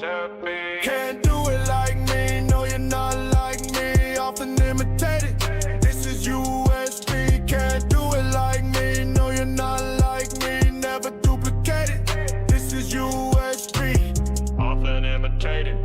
Can't do it like me, no you're not like me, often imitated. This is USB. Can't do it like me, no you're not like me, never duplicated. This is USB. Often imitated.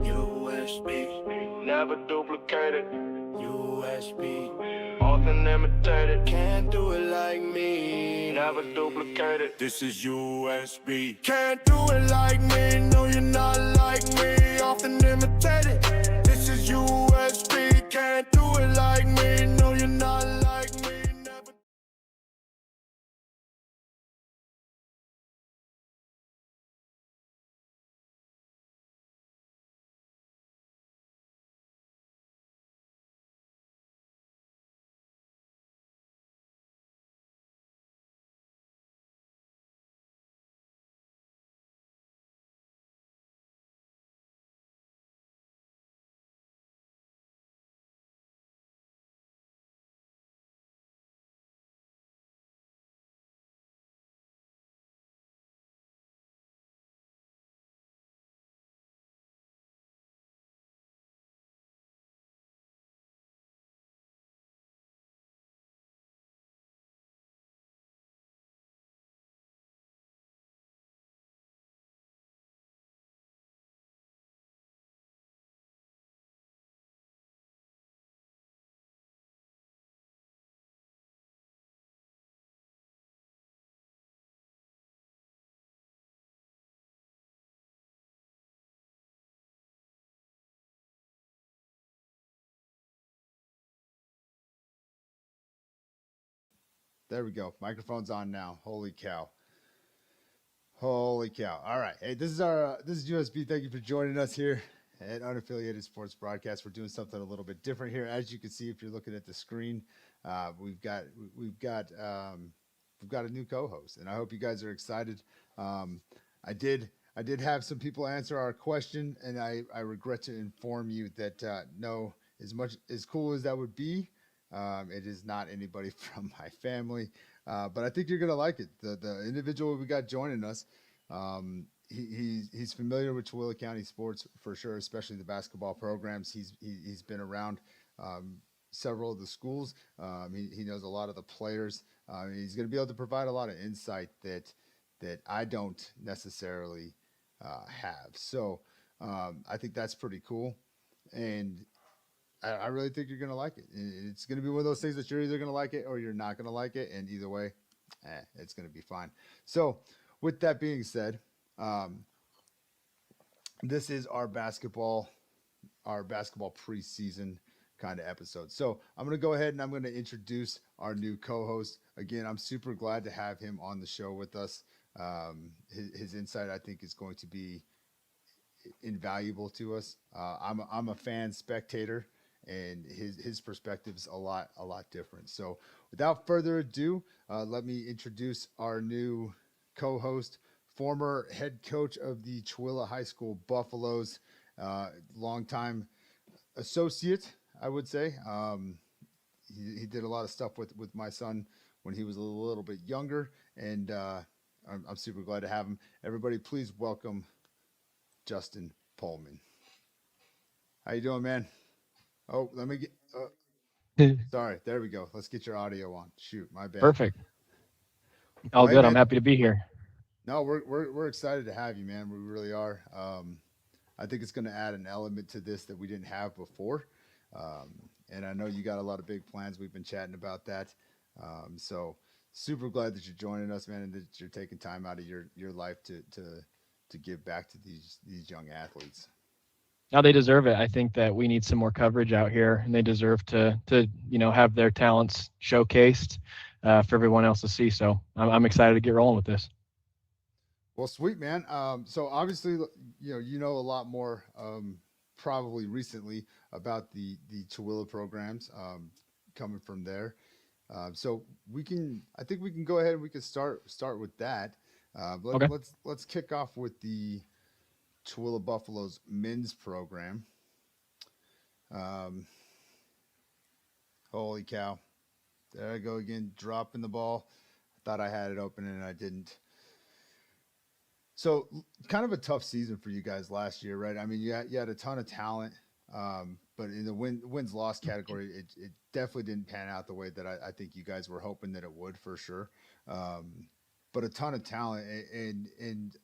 USB. Never duplicated. USB. Often imitated. Can't do it like me, never duplicated. This is USB. Can't do it like me, no you're not like me, often imitated. This is USB. Can't do it like me, no you're not like me, never. There we go. Microphone's on now. Holy cow. Holy cow. All right. Hey, this is USB. Thank you for joining us here at Unaffiliated Sports Broadcast. We're doing something a little bit different here. As you can see, if you're looking at the screen, we've got a new co-host, and I hope you guys are excited. I did have some people answer our question, and I regret to inform you that no, as cool as that would be, it is not anybody from my family. But I think you're gonna like it. The individual we got joining us, he's familiar with Tooele County sports for sure, especially the basketball programs. He's been around several of the schools. He knows a lot of the players. He's going to be able to provide a lot of insight that I don't necessarily have. So I think that's pretty cool, and I really think you're going to like it. It's going to be one of those things that you're either going to like it or you're not going to like it. And either way, it's going to be fine. So with that being said, this is our basketball preseason kind of episode. So I'm going to go ahead and I'm going to introduce our new co-host. Again, I'm super glad to have him on the show with us. His insight, I think, is going to be invaluable to us. I'm a fan spectator, and his perspective's a lot different. So without further ado, let me introduce our new co-host, former head coach of the Tooele High School Buffaloes, longtime associate, I would say. He did a lot of stuff with my son when he was a little bit younger, and I'm super glad to have him. Everybody, please welcome Justin Pullman. How you doing, man? Oh, let me get. Sorry, there we go. Let's get your audio on. Shoot, my bad. Perfect. All Well, hey, good. man. I'm happy to be here. No, we're excited to have you, man. We really are. I think it's going to add an element to this that we didn't have before. And I know you got a lot of big plans. We've been chatting about that. So super glad that you're joining us, man, and that you're taking time out of your life to give back to these young athletes. Now they deserve it. I think that we need some more coverage out here, and they deserve to have their talents showcased for everyone else to see. So I'm excited to get rolling with this. Well, sweet, man. So obviously, you know a lot more, probably recently, about the Tooele programs coming from there. So I think we can go ahead and we can start with that. Okay. Let's kick off with the Tooele Buffaloes men's program. Holy cow! There I go again, dropping the ball. I thought I had it open and I didn't. So kind of a tough season for you guys last year, right? I mean, you had a ton of talent, but in the wins loss category, it definitely didn't pan out the way that I think you guys were hoping that it would for sure. Um, but a ton of talent, and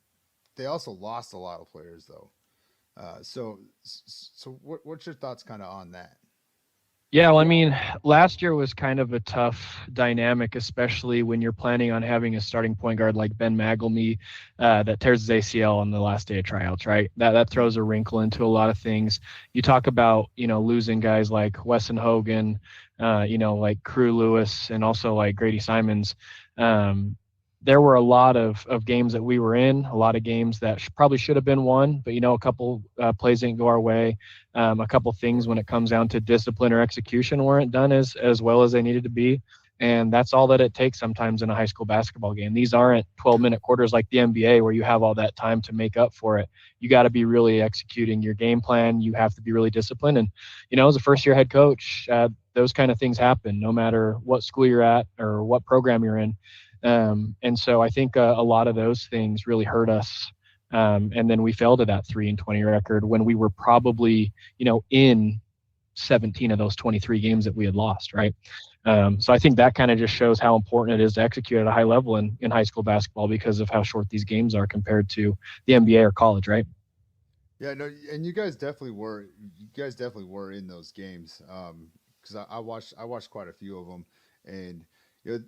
they also lost a lot of players though. So what's your thoughts kind of on that? Yeah, well, I mean, last year was kind of a tough dynamic, especially when you're planning on having a starting point guard like Ben Maglemy that tears his ACL on the last day of tryouts, right? That throws a wrinkle into a lot of things. You talk about, losing guys like Wesson Hogan, like Crew Lewis, and also like Grady Simons. Um, there were a lot of games that we were in, a lot of games that probably should have been won, but a couple plays didn't go our way. A couple things when it comes down to discipline or execution weren't done as well as they needed to be. And that's all that it takes sometimes in a high school basketball game. These aren't 12-minute quarters like the NBA where you have all that time to make up for it. You got to be really executing your game plan. You have to be really disciplined. And, as a first-year head coach, those kind of things happen no matter what school you're at or what program you're in. And so I think a lot of those things really hurt us. And then we fell to that 3-20 record when we were probably, in 17 of those 23 games that we had lost, right? So I think that kind of just shows how important it is to execute at a high level in high school basketball because of how short these games are compared to the NBA or college, right? Yeah, no, and you guys definitely were. You guys definitely were in those games. Because I watched quite a few of them, and you know,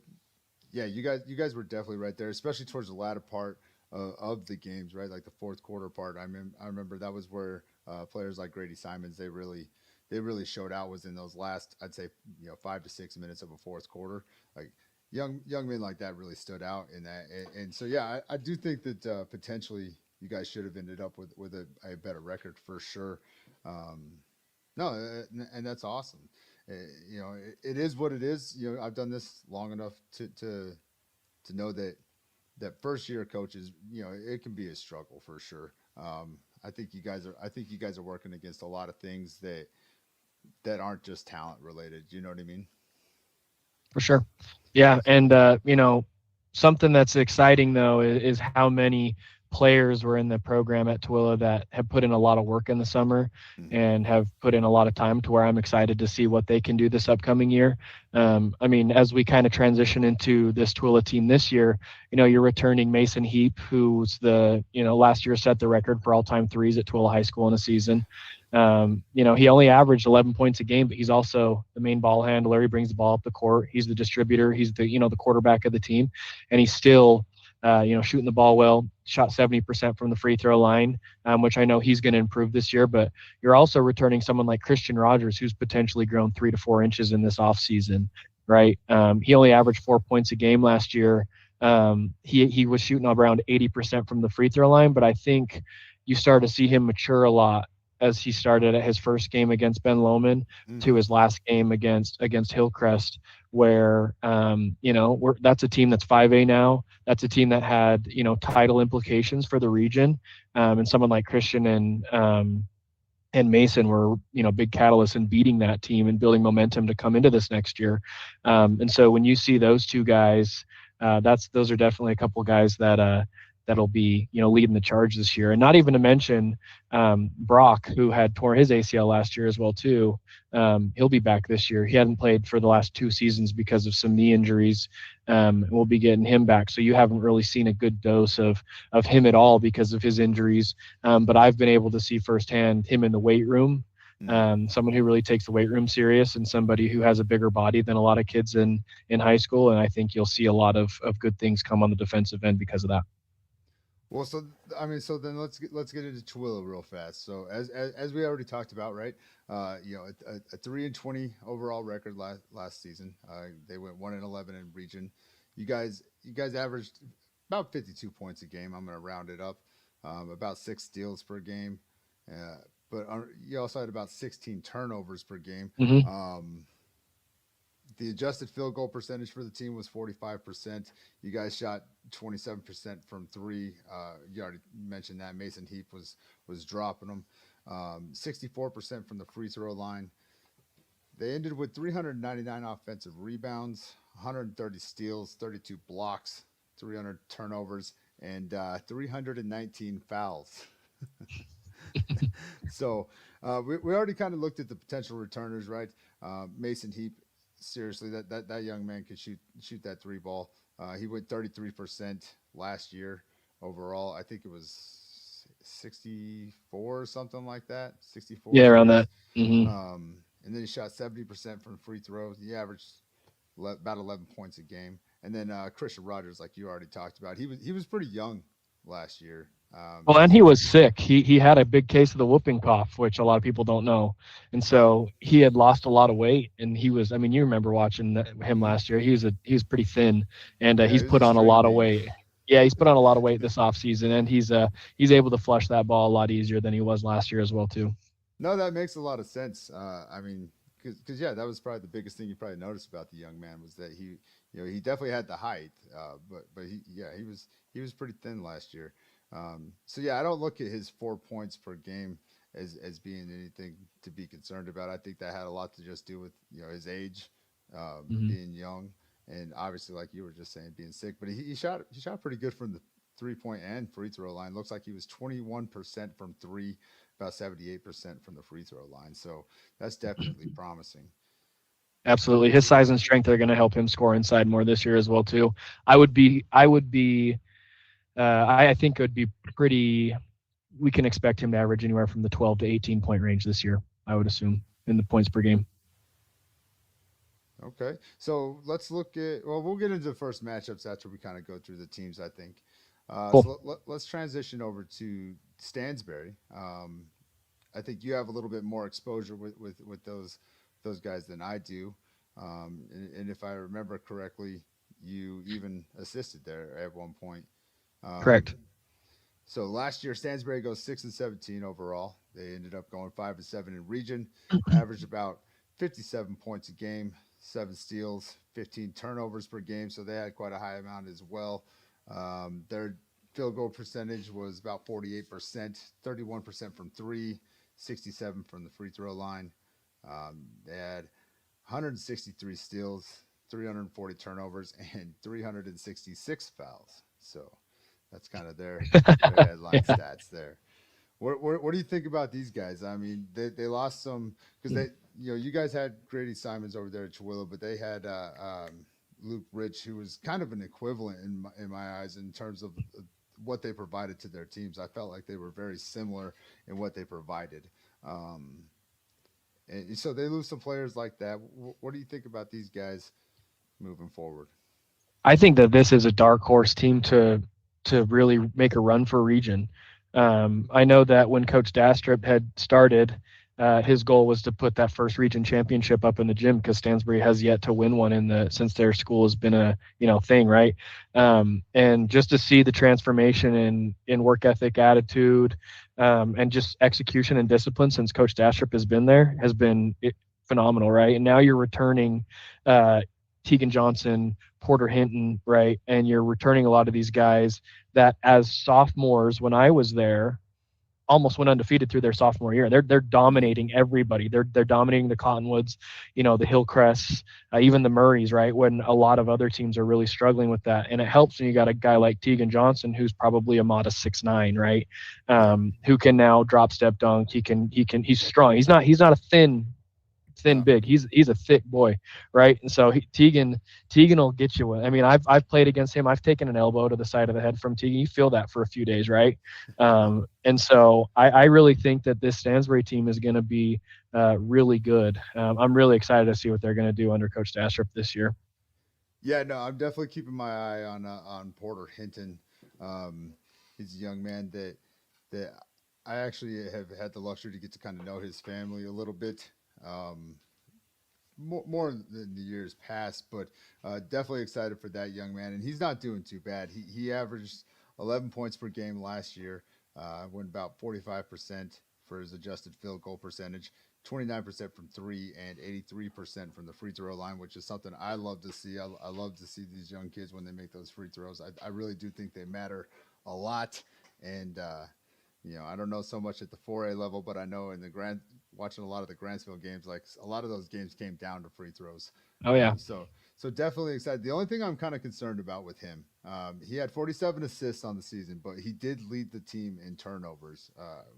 yeah, you guys were definitely right there, especially towards the latter part of the games, right? Like the fourth quarter part. I remember that was where players like Grady Simons they really showed out was in those last, I'd say, 5 to 6 minutes of a fourth quarter. Like young men like that really stood out in that, and so yeah, I do think that potentially you guys should have ended up with a better record for sure. Um, no, and that's awesome. Uh, it is what it is. I've done this long enough to know that first year coaches, it can be a struggle for sure. I think you guys are working against a lot of things that aren't just talent related. You know what I mean? For sure. Yeah. And, something that's exciting, though, is how many players were in the program at Tooele that have put in a lot of work in the summer Mm-hmm. and have put in a lot of time to where I'm excited to see what they can do this upcoming year. I mean, as we kind of transition into this Tooele team this year, you're returning Mason Heap, who's last year set the record for all-time threes at Tooele High School in a season. He only averaged 11 points a game, but he's also the main ball handler. He brings the ball up the court. He's the distributor. He's the quarterback of the team, and he's still, shooting the ball well. Shot 70% from the free throw line, which I know he's going to improve this year. But you're also returning someone like Christian Rogers, who's potentially grown 3 to 4 inches in this offseason, right? He only averaged 4 points a game last year. He was shooting around 80% from the free throw line, but I think you start to see him mature a lot as he started at his first game against Ben Lomond to Mm-hmm. his last game against Hillcrest, where that's a team that's 5A now. That's a team that had title implications for the region, and someone like Christian and Mason were big catalysts in beating that team and building momentum to come into this next year. And so when you see those two guys, those are definitely a couple of guys that'll be leading the charge this year. And not even to mention Brock, who had tore his ACL last year as well too. He'll be back this year. He hadn't played for the last 2 seasons because of some knee injuries. We'll be getting him back. So you haven't really seen a good dose of him at all because of his injuries. But I've been able to see firsthand him in the weight room. Someone who really takes the weight room serious and somebody who has a bigger body than a lot of kids in high school. And I think you'll see a lot of good things come on the defensive end because of that. Well, so then let's get into Tooele real fast. So as we already talked about, right? A 3-20 overall record last season. They went 1-11 in region. You guys averaged about 52 points a game. I'm going to round it up. About 6 steals per game. But you also had about 16 turnovers per game. Mm-hmm. The adjusted field goal percentage for the team was 45%. You guys shot 27% from three. You already mentioned that. Mason Heap was dropping them. 64% from the free throw line. They ended with 399 offensive rebounds, 130 steals, 32 blocks, 300 turnovers, and 319 fouls. So we already kind of looked at the potential returners, right? Mason Heap, seriously, that young man could shoot that three ball. He went 33% last year overall. I think it was 64 or something like that, 64 Yeah, around attempts. that. Hmm. And then he shot 70% from free throws. He averaged about 11 points a game. And then Christian Rogers, like you already talked about, he was pretty young last year. Well, and He's he was sick. He had a big case of the whooping cough, which a lot of people don't know, and oh, so he had lost a lot of weight. And he was, I mean, you remember watching him mhm. last year. He was pretty thin, and Yeah, he's he was put a on a string lot of bean. weight. Yeah, he's put on a lot of weight this offseason, and he's able to flush that ball a lot easier than he was last year as well too. No, that makes a lot of sense. I mean, because yeah, that was probably the biggest thing you probably noticed about the young man was that he definitely had the height, but he was pretty thin last year. So yeah, I don't look at his 4 points per game as being anything to be concerned about. I think that had a lot to just do with his age, Hmm. being young, and obviously like you were just saying, being sick. But he shot pretty good from the 3 point and free throw line. Looks like he was 21% from three, about 78% from the free throw line. So that's definitely promising. Absolutely, his size and strength are going to help him score inside more this year as well too. I would be. I think it would be pretty. We can expect him to average anywhere from the 12 to 18 point range this year. I would assume in the points per game. Okay. So let's look at, well, we'll get into the first matchups after we kind of go through the teams, I think. Cool. So let's transition over to Stansbury. I think you have a little bit more exposure with those guys than I do. And if I remember correctly, you even assisted there at one point. Um, Correct. So last year, Stansbury goes 6-17 overall. They ended up going 5-7 in region, averaged about 57 points a game, 7 steals, 15 turnovers per game. So they had quite a high amount as well. Their field goal percentage was about 48%, 31% from three, 67 from the free throw line. They had 163 steals, 340 turnovers, and 366 fouls. So that's kind of their headline Yeah. stats there. What do you think about these guys? I mean, they lost some because you guys had Grady Simons over there at Tooele, but they had Luke Rich, who was kind of an equivalent in my eyes in terms of what they provided to their teams. I felt like they were very similar in what they provided. Um, and so they lose some players like that. What do you think about these guys moving forward? I think that this is a dark horse team to really make a run for region. I know that when Coach Dastrup had started, his goal was to put that first region championship up in the gym because Stansbury has yet to win one in the since their school has been a thing, right? And just to see the transformation in work ethic, attitude, and just execution and discipline since Coach Dastrup has been there has been phenomenal, right? And now you're returning uh, Tegan Johnson, Porter Hinton, right? And you're returning a lot of these guys that as sophomores, when I was there, almost went undefeated through their sophomore year. They're Mm-hmm. dominating everybody. They're dominating the Cottonwoods, the Hillcrests, even the Murrays, right? When a lot of other teams are really struggling with that, and it helps when you got a guy like Tegan Johnson, who's probably a modest 6'9", right? Yep. Who can now drop step dunk. He's strong. He's not a thin No. big. He's a thick boy, right? And so Tegan will get you. I mean, I've played against him. I've taken an elbow to the side of the head from Tegan. You feel that for a few days, right? And so I really think that this Stansbury team is going to be really good. I'm really excited to see what they're going to do under Coach Dastrup this year. Yeah, no, I'm definitely keeping my eye on Porter Hinton. Um, he's a young man that I actually have had the luxury to get to kind of know his family a little bit, um, more than the years past, but definitely excited for that young man. And he's not doing too bad. He averaged 11 points per game last year, went about 45% for his adjusted field goal percentage, 29% from three, and 83% from the free throw line, which is something I love to see. I love to see these young kids when they make those free throws. I really do think they matter a lot. And I don't know so much at the 4A level, but I know in the watching a lot of the Grantsville games, like a lot of those games came down to free throws. Oh yeah, So So definitely excited. The only thing I'm kind of concerned about with him, he had 47 assists on the season, but he did lead the team in turnovers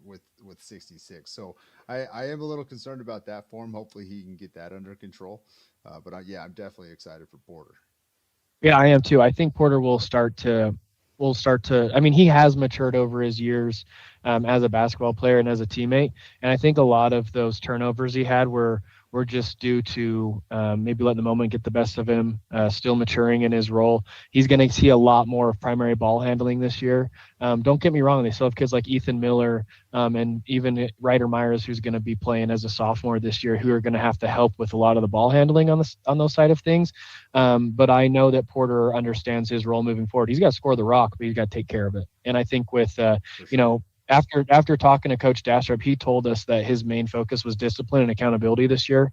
with 66. So I am a little concerned about that for him. Hopefully he can get that under control. Yeah, I'm definitely excited for Porter. Yeah, I am too. I think Porter will start to. I mean, he has matured over his years as a basketball player and as a teammate, and I think a lot of those turnovers he had were just due to maybe letting the moment get the best of him, still maturing in his role. He's going to see a lot more of primary ball handling this year. Don't get me wrong; they still have kids like Ethan Miller and even Ryder Myers, who's going to be playing as a sophomore this year, who are going to have to help with a lot of the ball handling on those side of things. But I know that Porter understands his role moving forward. He's got to score the rock, but he's got to take care of it. And I think with Sure. after talking to Coach Dastrup, he told us that his main focus was discipline and accountability this year.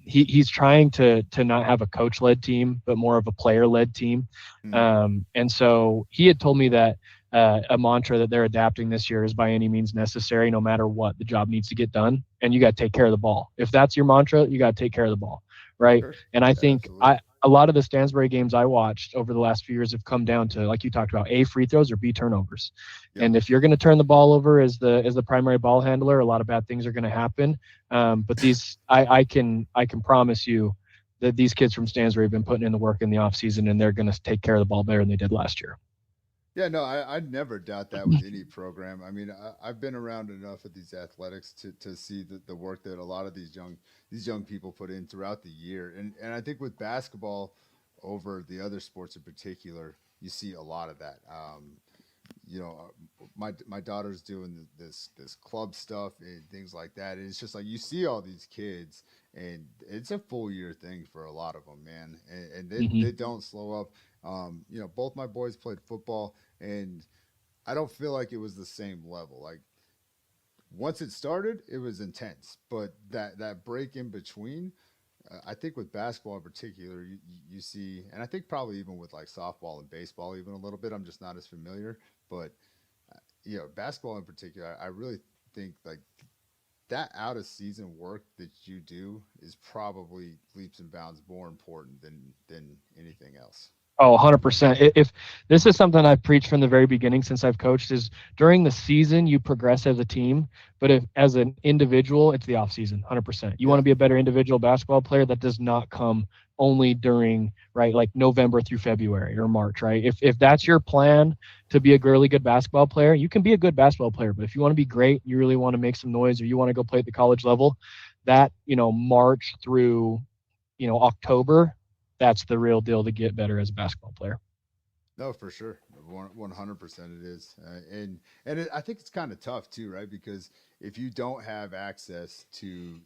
He's trying to not have a coach-led team, but more of a player-led team. And so he had told me that a mantra that they're adapting this year is by any means necessary, no matter what, the job needs to get done, and you got to take care of the ball. If that's your mantra, you got to take care of the ball, right? Sure. And I Yeah, think absolutely. a lot of the Stansbury games I watched over the last few years have come down to, like you talked about, A, free throws or B, turnovers. Yep. And if you're going to turn the ball over as the primary ball handler, a lot of bad things are going to happen. But I can promise you that these kids from Stansbury have been putting in the work in the offseason, and they're going to take care of the ball better than they did last year. Yeah, no, I'd never doubt that with any program. I mean, I've been around enough of these athletics to see the work that a lot of these young people put in throughout the year. And I think with basketball over the other sports in particular, you see a lot of that. My daughter's doing this club stuff and things like that. And it's just like you see all these kids, and it's a full year thing for a lot of them, man. And Mm-hmm. they don't slow up. Both my boys played football, and I don't feel like it was the same level. Like once it started, it was intense, but that break in between, I think with basketball in particular, you see, and I think probably even with like softball and baseball, even a little bit. I'm just not as familiar, but basketball in particular, I really think like that out of season work that you do is probably leaps and bounds more important than anything else. Oh, 100%. If this is something I've preached from the very beginning since I've coached, is during the season you progress as a team, but if as an individual, it's the off season. 100%. You want Yeah, to be a better individual basketball player, that does not come only during, right, like November through February or March, right? If that's your plan to be a really good basketball player, you can be a good basketball player, but if you want to be great, you really want to make some noise, or you want to go play at the college level, that, March through, October, that's the real deal to get better as a basketball player. no, for sure, 100% it is, I think it's kind of tough too, right? Because if you don't have access to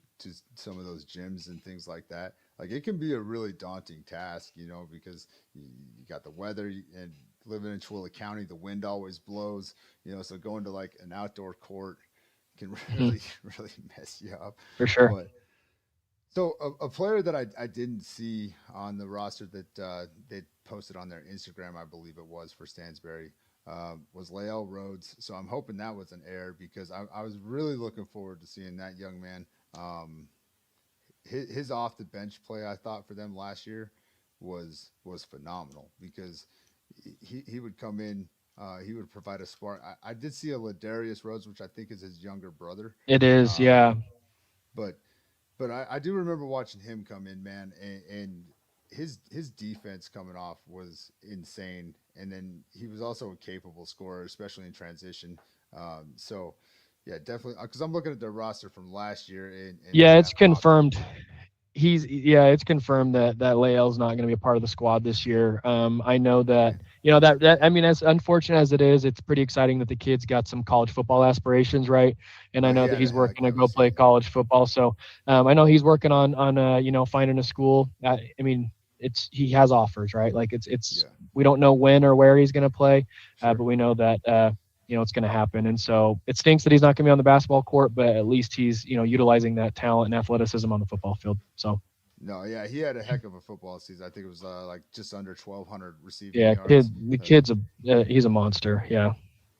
some of those gyms and things like that, like it can be a really daunting task, because you got the weather and living in Tooele County, the wind always blows, so going to like an outdoor court can Mhm. really really mess you up. For sure. But so a player that I didn't see on the roster that they posted on their Instagram, I believe it was for Stansbury, was Lael Rhodes. So I'm hoping that was an error because I was really looking forward to seeing that young man. His off the bench play, I thought, for them last year was phenomenal because he would come in. He would provide a spark. I did see a Ladarius Rhodes, which I think is his younger brother. It is, Um, yeah. but I do remember watching him come in, man, and his defense coming off was insane. And then he was also a capable scorer, especially in transition. So yeah, definitely. Because I'm looking at their roster from last year, and they Yeah, it's have options. confirmed. It's confirmed that Lael's not going to be a part of the squad this year. I know that, Okay, that I mean, as unfortunate as it is, it's pretty exciting that the kid's got some college football aspirations, right? And I but he know that had a he's heck working to of a go play season. college football. So I know he's working on finding a school. I mean, he has offers, right? Like it's Yeah, we don't know when or where he's going to play, sure. but we know that it's going to happen. And so it stinks that he's not going to be on the basketball court, but at least he's, utilizing that talent and athleticism on the football field. So, No, yeah, he had a heck of a football season. I think it was like just under 1,200 receiving yeah, yards. the Uh, kid's he's a monster. Yeah,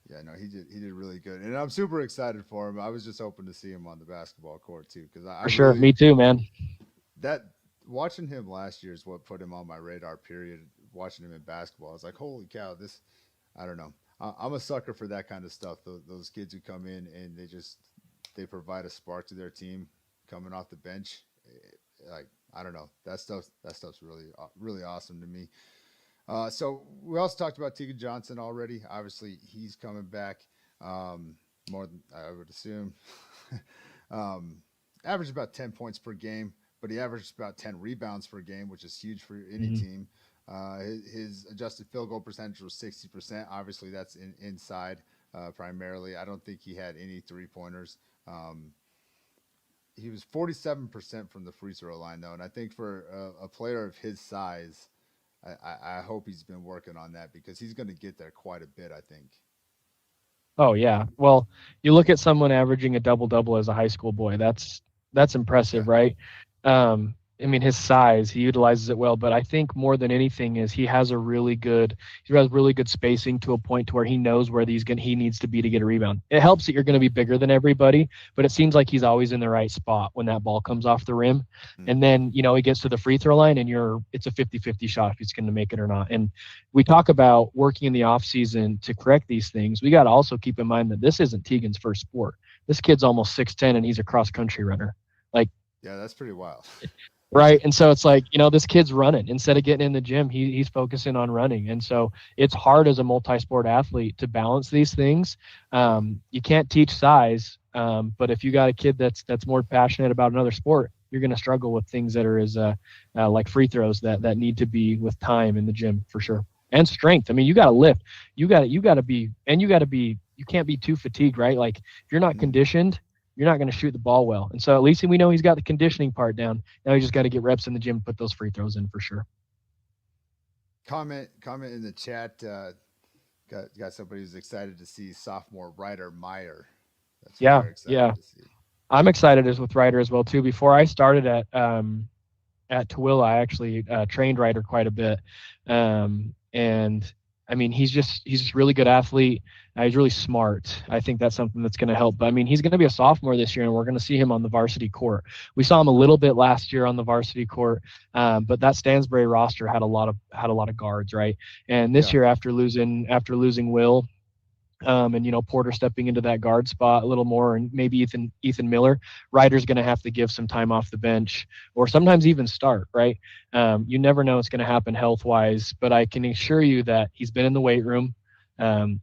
Yeah, no, he did really good, and I'm super excited for him. I was just hoping to see him on the basketball court too, because I for sure. really Me too, man. that watching him last year is what put him on my radar. Period. Watching him in basketball, I was like, holy cow, this. I don't know. I'm a sucker for that kind of stuff. Those kids who come in and they provide a spark to their team coming off the bench. Like I don't know, that stuff's really awesome to me. So we also talked about Tegan Johnson already. Obviously, he's coming back more than I would assume. Averaged about 10 points per game, but he averaged about 10 rebounds per game, which is huge for any team. His adjusted field goal percentage was 60%. Obviously, that's inside primarily. I don't think he had any three-pointers. He was 47% from the free throw line, though, and I think for a player of his size, I hope he's been working on that because he's going to get there quite a bit, I think. Oh yeah. Well, you look at someone averaging a double double as a high school boy. That's impressive, Yeah. right? I mean, his size, he utilizes it well, but I think more than anything is he has really good spacing to a point to where he knows where he needs to be to get a rebound. It helps that you're going to be bigger than everybody, but it seems like he's always in the right spot when that ball comes off the rim. And then, he gets to the free throw line and it's a 50-50 shot if he's going to make it or not. And we talk about working in the off season to correct these things. We got to also keep in mind that this isn't Tegan's first sport. This kid's almost 6'10" and he's a cross country runner. Like, yeah, that's pretty wild. Right. And so it's like, this kid's running. Instead of getting in the gym, he's focusing on running. And so it's hard as a multi-sport athlete to balance these things. You can't teach size, but if you got a kid that's more passionate about another sport, you're going to struggle with things that are as like free throws that need to be with time in the gym for sure. And strength. I mean, you got to lift. You can't be too fatigued, right? Like if you're not conditioned, you're not going to shoot the ball well. And so at least we know he's got the conditioning part down. Now he just got to get reps in the gym, put those free throws in for sure. Comment in the chat. Got somebody who's excited to see sophomore Ryder Meyer. That's what they're excited to see. I'm excited as with Ryder as well too. Before I started at Tooele, I actually trained Ryder quite a bit. And I mean, he's just a really good athlete. He's really smart. I think that's something that's going to help. But I mean, he's going to be a sophomore this year, and we're going to see him on the varsity court. We saw him a little bit last year on the varsity court, but that Stansbury roster had a lot of guards, right? And this year, after losing Will, and Porter stepping into that guard spot a little more, and maybe Ethan Miller, Ryder's going to have to give some time off the bench, or sometimes even start. Right? You never know what's going to happen health wise, but I can assure you that he's been in the weight room.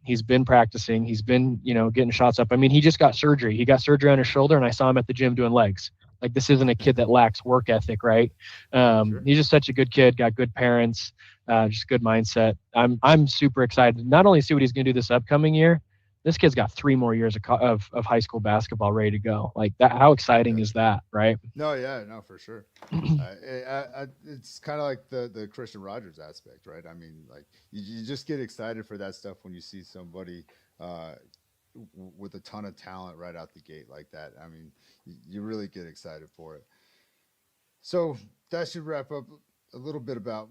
He's been practicing. He's been getting shots up. I mean, he just got surgery. He got surgery on his shoulder, and I saw him at the gym doing legs. Like, this isn't a kid that lacks work ethic, right? Sure. He's just such a good kid. Got good parents. Just good mindset. I'm super excited. Not only see what he's going to do this upcoming year, this kid's got 3 more years of high school basketball ready to go. Like that, how exciting is that, right? No, for sure. It's kind of like the Christian Rogers aspect, right? I mean, like you just get excited for that stuff when you see somebody with a ton of talent right out the gate like that. I mean, you really get excited for it. So that should wrap up a little bit about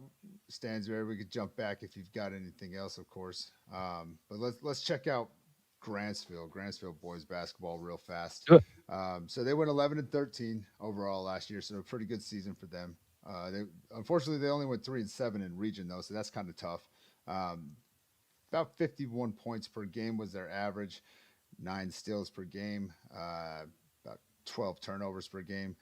Stansbury. We could jump back if you've got anything else, of course. But let's check out Grantsville boys basketball real fast. So they went 11-13 overall last year, so a pretty good season for them. Unfortunately they only went 3-7 in region though, so that's kind of tough. About 51 points per game was their average, 9 steals per game, about 12 turnovers per game.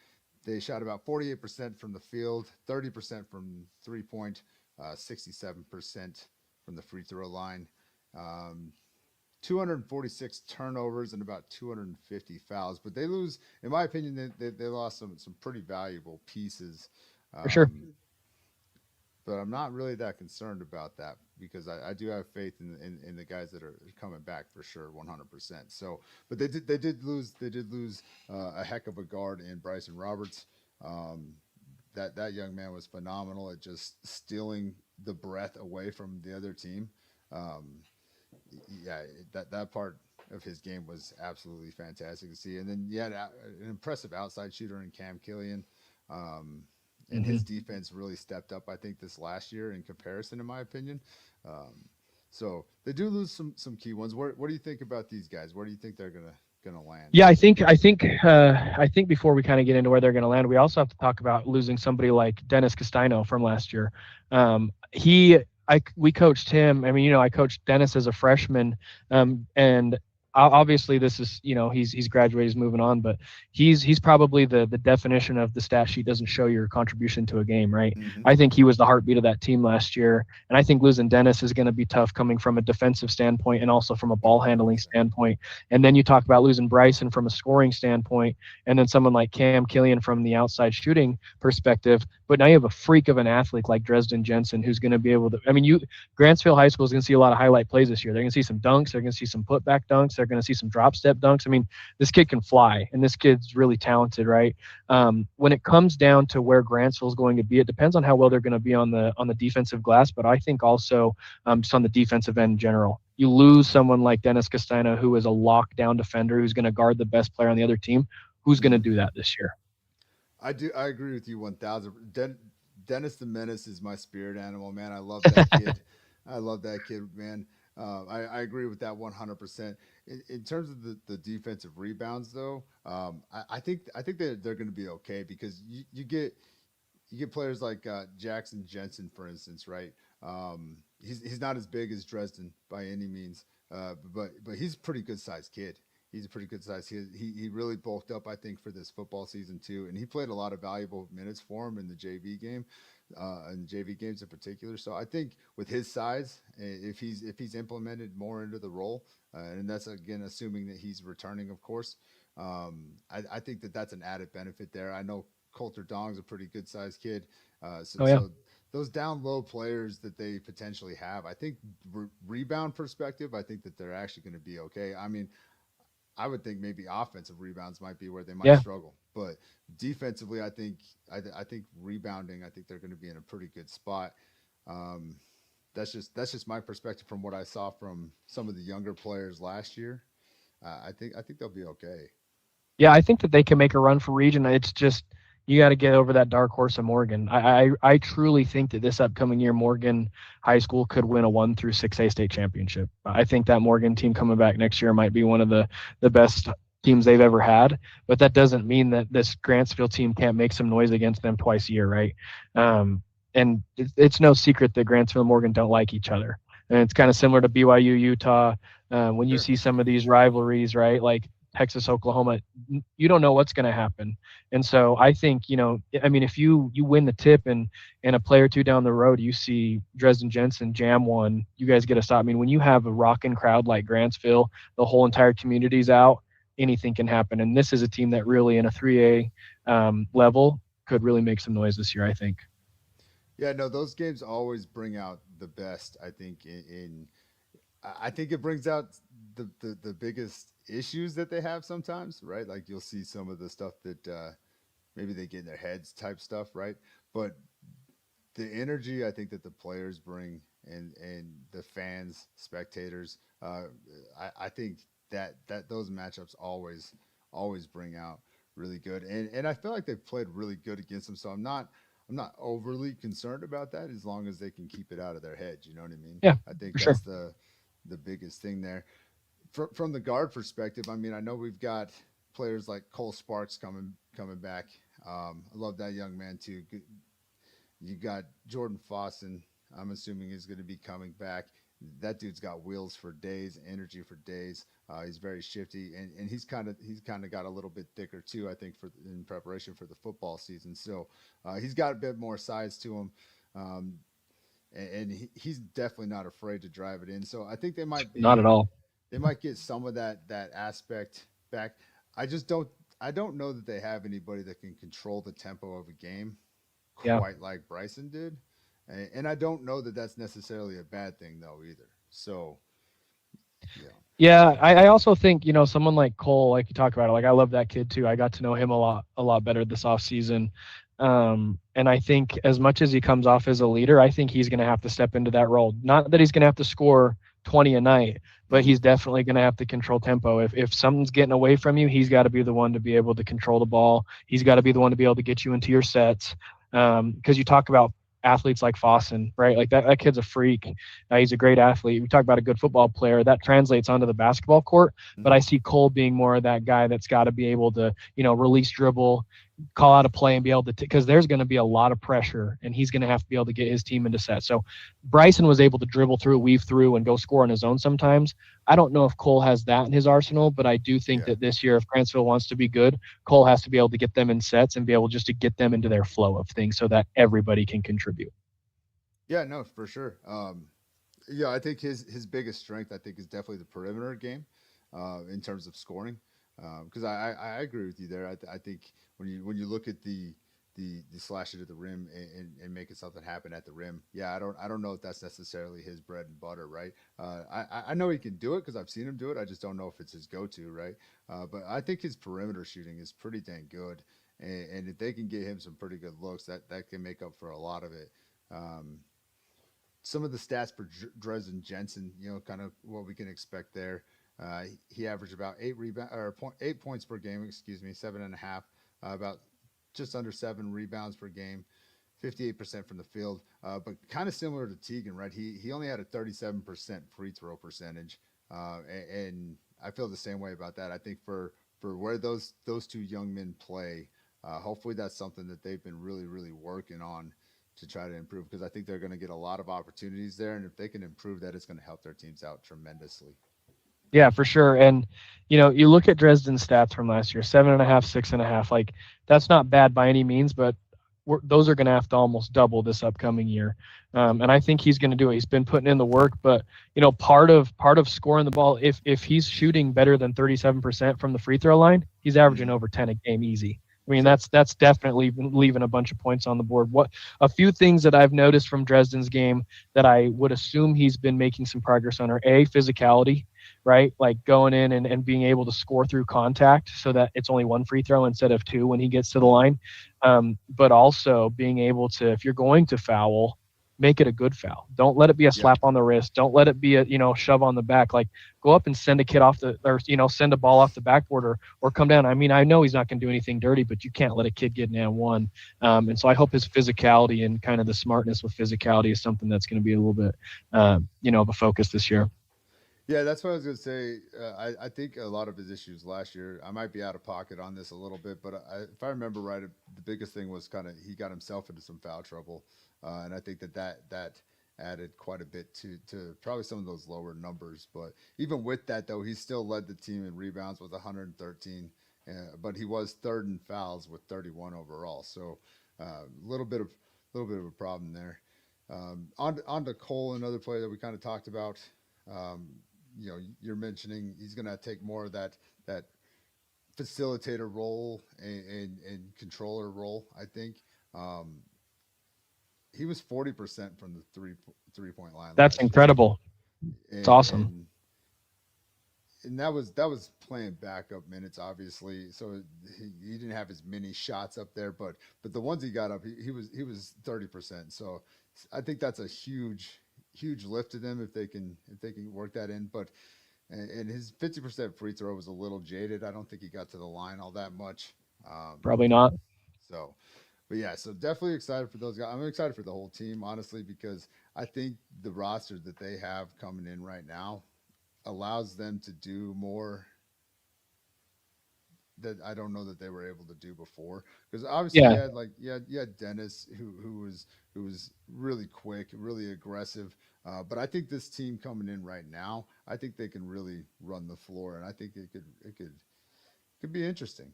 They shot about 48% from the field, 30% from 3-point, 67% from the free throw line, 246 turnovers and about 250 fouls. But they lose, in my opinion, they lost some pretty valuable pieces. For sure. But I'm not really that concerned about that because I do have faith in the guys that are coming back for sure, 100%. So, but they did lose a heck of a guard in Bryson Roberts. That young man was phenomenal at just stealing the breath away from the other team. That part of his game was absolutely fantastic to see. And then you had an impressive outside shooter in Cam Killian. And his defense really stepped up, I think, this last year in comparison, in my opinion. So they do lose some key ones. What do you think about these guys? Where do you think they're going to gonna land? Yeah, I think before we kind of get into where they're going to land, we also have to talk about losing somebody like Dennis Castino from last year. We coached him. I mean, I coached Dennis as a freshman, and obviously this is, he's graduated, he's moving on, but he's probably the definition of the stat sheet doesn't show your contribution to a game, right? Mm-hmm. I think he was the heartbeat of that team last year, and I think losing Dennis is going to be tough coming from a defensive standpoint and also from a ball handling standpoint. And then you talk about losing Bryson from a scoring standpoint, and then someone like Cam Killian from the outside shooting perspective. But now you have a freak of an athlete like Dresden Jensen who's going to be able to. I mean, Grantsville High School is going to see a lot of highlight plays this year. They're going to see some dunks. They're going to see some putback dunks. They're going to see some drop step dunks. I mean, this kid can fly, and this kid's really talented, right? When it comes down to where Grantsville is going to be, it depends on how well they're going to be on the defensive glass, but I think also just on the defensive end in general. You lose someone like Dennis Castano, who is a lockdown defender, who's going to guard the best player on the other team. Who's going to do that this year? I agree with you 1,000. Dennis the Menace is my spirit animal, man. I love that kid. I love that kid, man. I agree with that 100%. In terms of the defensive rebounds, though, I think that they're going to be okay because you get players like Jackson Jensen, for instance, right? He's not as big as Dresden by any means, but he's a pretty good sized kid. He's a pretty good size. He really bulked up, I think, for this football season too, and he played a lot of valuable minutes for him in the JV game, and JV games in particular. So I think with his size, if he's implemented more into the role, and that's again assuming that he's returning, of course, I think that's an added benefit there. I know Coulter Dong's a pretty good sized kid, so those down low players that they potentially have, I think rebound perspective, I think that they're actually going to be okay. I mean, I would think maybe offensive rebounds might be where they might struggle, but defensively, I think rebounding, I think they're going to be in a pretty good spot. That's just my perspective from what I saw from some of the younger players last year. I think they'll be okay. Yeah, I think that they can make a run for region. It's just you got to get over that dark horse of Morgan. I truly think that this upcoming year, Morgan High School could win a 1 through 6A state championship. I think that Morgan team coming back next year might be one of the best teams they've ever had, but that doesn't mean that this Grantsville team can't make some noise against them twice a year, right? And it's no secret that Grantsville and Morgan don't like each other. And it's kind of similar to BYU, Utah. When you see some of these rivalries, right, like Texas, Oklahoma, you don't know what's going to happen. And so I think, if you win the tip and a play or two down the road, you see Dresden Jensen jam one, you guys get a stop. I mean, when you have a rocking crowd like Grantsville, the whole entire community's out, anything can happen. And this is a team that really in a 3A level could really make some noise this year, I think. Yeah, no, those games always bring out the best, I think, I think it brings out the biggest issues that they have sometimes, right? Like you'll see some of the stuff that maybe they get in their heads type stuff, right? But the energy I think that the players bring and the fans, spectators, I think that those matchups always bring out really good. And I feel like they've played really good against them. So I'm not overly concerned about that as long as they can keep it out of their heads. You know what I mean? Yeah, I think that's the biggest thing there. From the guard perspective, I mean, I know we've got players like Cole Sparks coming back. I love that young man too. You got Jordan Fossen. I'm assuming he's going to be coming back. That dude's got wheels for days, energy for days. He's very shifty, and he's kind of got a little bit thicker too, I think, in preparation for the football season. So he's got a bit more size to him, and he's definitely not afraid to drive it in. So I think they might be not at all. They might get some of that aspect back. I don't know that they have anybody that can control the tempo of a game quite like Bryson did. And I don't know that that's necessarily a bad thing though either. So, yeah. Yeah, I also think, someone like Cole, like you talk about it, like I love that kid too. I got to know him a lot better this offseason. And I think as much as he comes off as a leader, I think he's going to have to step into that role. Not that he's going to have to score 20 a night, but he's definitely going to have to control tempo. If something's getting away from you, he's got to be the one to be able to control the ball. He's got to be the one to be able to get you into your sets. Because you talk about athletes like Fossen, right? Like that kid's a freak. He's a great athlete. We talk about a good football player that translates onto the basketball court, but I see Cole being more of that guy that's got to be able to, release dribble, call out a play and be able to, because there's going to be a lot of pressure and he's going to have to be able to get his team into set. So Bryson was able to dribble through, weave through, and go score on his own sometimes. I don't know if Cole has that in his arsenal, but I do think that this year, if Grantsville wants to be good, Cole has to be able to get them in sets and be able just to get them into their flow of things so that everybody can contribute. Yeah, no, for sure. I think his biggest strength, I think, is definitely the perimeter game in terms of scoring. Because I agree with you there. I think when you look at the slash it at the rim and making something happen at the rim, I don't know if that's necessarily his bread and butter, right? I know he can do it because I've seen him do it. I just don't know if it's his go-to, right? But I think his perimeter shooting is pretty dang good, and if they can get him some pretty good looks, that can make up for a lot of it. Some of the stats for Dresden Jensen, kind of what we can expect there. He averaged about 8 points per game, 7.5, about just under 7 rebounds per game, 58% from the field. But kind of similar to Tegan, right? He only had a 37% free throw percentage, and I feel the same way about that. I think for where those two young men play, hopefully that's something that they've been really, really working on to try to improve, because I think they're going to get a lot of opportunities there, and if they can improve that, it's going to help their teams out tremendously. Yeah, for sure. And you look at Dresden's stats from last year, 7.5, 6.5. Like that's not bad by any means, but those are going to have to almost double this upcoming year. And I think he's going to do it. He's been putting in the work, but part of scoring the ball, if he's shooting better than 37% from the free throw line, he's averaging over 10 a game easy. I mean, that's definitely leaving a bunch of points on the board. A few things that I've noticed from Dresden's game that I would assume he's been making some progress on are physicality, right? Like going in and being able to score through contact so that it's only one free throw instead of two when he gets to the line. But also being able to, if you're going to foul, make it a good foul. Don't let it be a slap on the wrist. Don't let it be a, shove on the back. Like go up and send a kid send a ball off the backboard or come down. I mean, I know he's not going to do anything dirty, but you can't let a kid get an and one. And so I hope his physicality and kind of the smartness with physicality is something that's going to be a little bit, of a focus this year. Yeah, that's what I was going to say. I think a lot of his issues last year, I might be out of pocket on this a little bit, but if I remember right, the biggest thing was kind of he got himself into some foul trouble. And I think that added quite a bit to probably some of those lower numbers. But even with that, though, he still led the team in rebounds with 113. But he was third in fouls with 31 overall. So a little bit of a problem there. On to Cole, another player that we kind of talked about. You're mentioning he's going to take more of that facilitator role and controller role, I think. He was 40% from the three-point line. That's incredible. It's awesome. And that was playing backup minutes, obviously. So he didn't have as many shots up there, but the ones he got up, he was 30%. So I think that's a huge lift to them if they can work that in. But and his 50% free throw was a little jaded. I don't think he got to the line all that much. Probably not. So. But yeah, so definitely excited for those guys. I'm excited for the whole team, honestly, because I think the roster that they have coming in right now allows them to do more that I don't know that they were able to do before. Because obviously you had Dennis who was really quick, really aggressive. But I think this team coming in right now, I think they can really run the floor, and I think it could be interesting.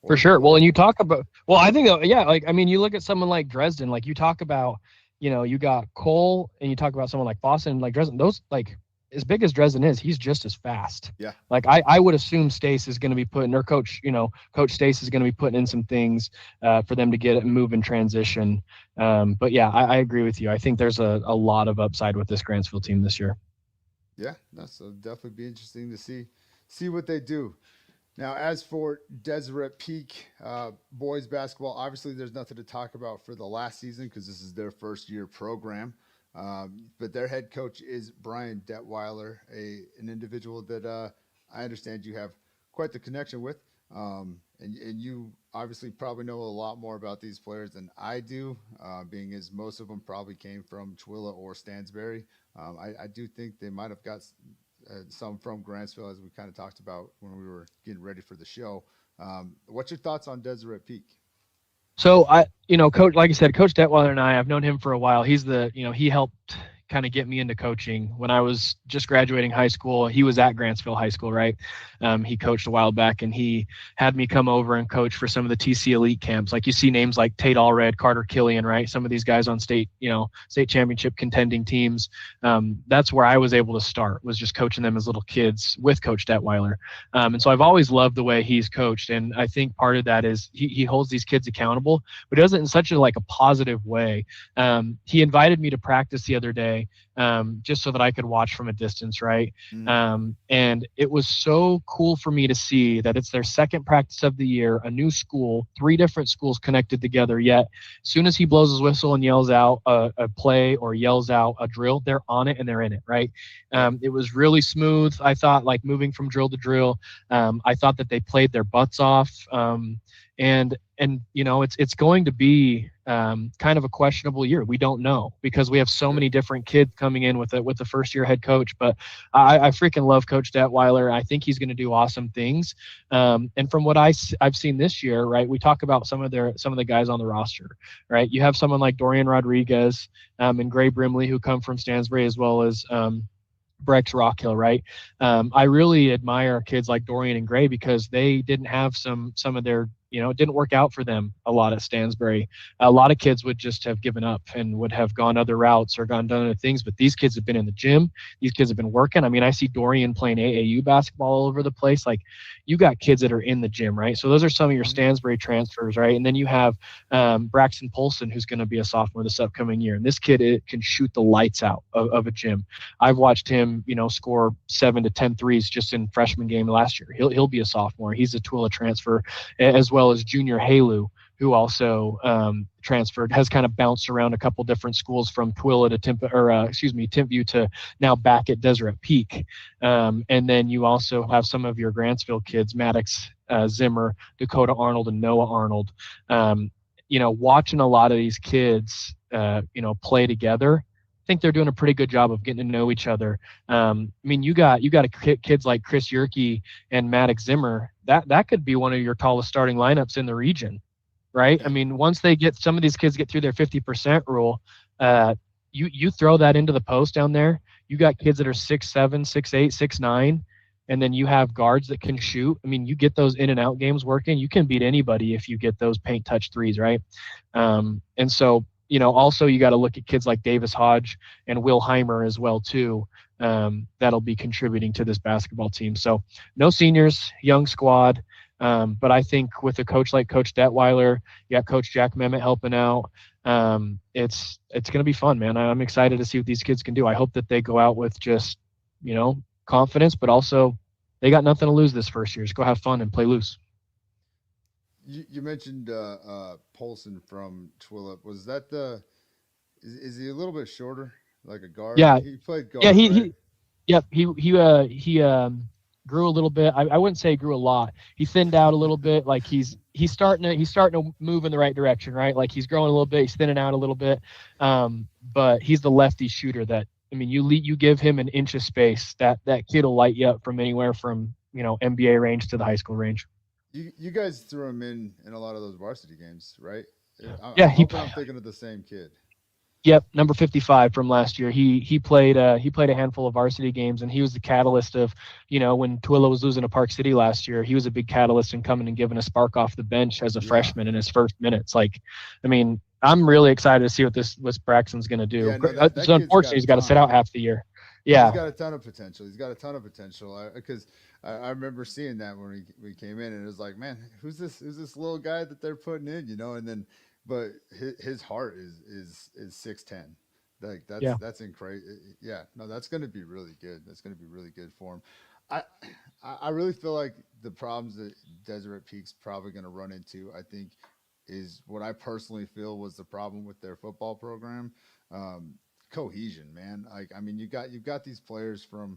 For sure. Well, and you talk about, I think, you look at someone like Dresden, like you talk about, you got Cole and you talk about someone like Boston, like Dresden, those, like, as big as Dresden is, he's just as fast. Yeah. Like I would assume Stace is going to be putting, or Coach Stace is going to be putting in some things for them to get it and move in transition. But yeah, I agree with you. I think there's a lot of upside with this Grantsville team this year. Yeah, so definitely be interesting to see what they do. Now, as for Deseret Peak boys basketball, obviously there's nothing to talk about for the last season because this is their first year program. But their head coach is Brian Detweiler, an individual that I understand you have quite the connection with. And you obviously probably know a lot more about these players than I do, being as most of them probably came from Tooele or Stansbury. I do think they might have got some from Grantsville, as we kind of talked about when we were getting ready for the show. What's your thoughts on Deseret Peak? So Coach, like I said, Coach Detweiler and I've known him for a while. He helped kind of get me into coaching when I was just graduating high school. He was at Grantsville High School, right? He coached a while back, and he had me come over and coach for some of the TC Elite camps. Like you see names like Tate Allred, Carter Killian, right? Some of these guys on state championship contending teams. That's where I was able to start, was just coaching them as little kids with Coach Detweiler. And so I've always loved the way he's coached. And I think part of that is he holds these kids accountable, but he does it in such a positive way. He invited me to practice the other day, just so that I could watch from a distance, right? And it was so cool for me to see that it's their second practice of the year, a new school, 3 different schools connected together. Yet, as soon as he blows his whistle and yells out a play or yells out a drill, they're on it and they're in it, right? It was really smooth. I thought, like, moving from drill to drill. I thought that they played their butts off. And it's going to be kind of a questionable year. We don't know, because we have so many different kids coming in with the first year head coach. But I freaking love Coach Detweiler. I think he's going to do awesome things. And from what I've seen this year, right, we talk about some of the guys on the roster, right? You have someone like Dorian Rodriguez and Gray Brimley, who come from Stansbury, as well as Brex Rockhill, right? I really admire kids like Dorian and Gray, because they didn't have some of their, it didn't work out for them a lot at Stansbury. A lot of kids would just have given up and would have gone other routes or done other things. But these kids have been in the gym. These kids have been working. I mean, I see Dorian playing AAU basketball all over the place. Like, you got kids that are in the gym, right? So those are some of your Stansbury transfers, right? And then you have Braxton Polson, who's going to be a sophomore this upcoming year. And this kid can shoot the lights out of a gym. I've watched him, score 7 to 10 threes just in freshman game last year. He'll be a sophomore. He's a Tooele transfer, as well as Junior Halu, who also transferred, has kind of bounced around a couple different schools from Tooele to Timpview to now back at Deseret Peak. And then you also have some of your Grantsville kids, Maddox Zimmer, Dakota Arnold, and Noah Arnold. Watching a lot of these kids, play together, I think they're doing a pretty good job of getting to know each other. I mean, you got kids like Chris Yerke and Maddox Zimmer. That could be one of your tallest starting lineups in the region, right? I mean, once some of these kids get through their 50% rule, you throw that into the post down there. You got kids that are 6'7", 6'8", 6'9", and then you have guards that can shoot. I mean, you get those in and out games working. You can beat anybody if you get those paint touch threes, right? And so, also you got to look at kids like Davis Hodge and Will Heimer as well too. That'll be contributing to this basketball team. So no seniors, young squad. But I think with a coach like Coach Detweiler, you got Coach Jack Memmott helping out. It's going to be fun, man. I'm excited to see what these kids can do. I hope that they go out with just, confidence, but also they got nothing to lose this first year. Just go have fun and play loose. You mentioned Polson from Tooele. Was that is he a little bit shorter, like a guard? Yeah. He played guard. Yeah, right? he grew a little bit. I wouldn't say grew a lot. He thinned out a little bit. Like he's starting to move in the right direction, right? Like he's growing a little bit. He's thinning out a little bit. But he's the lefty shooter that, I mean, you give him an inch of space, that kid will light you up from anywhere from NBA range to the high school range. You guys threw him in a lot of those varsity games, right? I'm thinking of the same kid. Yep, number 55 from last year. He played a handful of varsity games, and he was the catalyst of, when Tooele was losing to Park City last year. He was a big catalyst in coming and giving a spark off the bench as a freshman in his first minutes. Like, I mean, I'm really excited to see what Braxton's going to do. Yeah, no, so unfortunately, he's got to sit out half the year. Yeah, he's got a ton of potential. Because I remember seeing that when we came in, and it was like, man, who's this little guy that they're putting in, and then. But his heart is 6'10". Like that's incredible. Yeah, no, that's going to be really good. That's going to be really good for him. I really feel like the problems that Deseret Peak's probably going to run into, I think, is what I personally feel was the problem with their football program. Cohesion, man. Like, I mean, you've got these players from,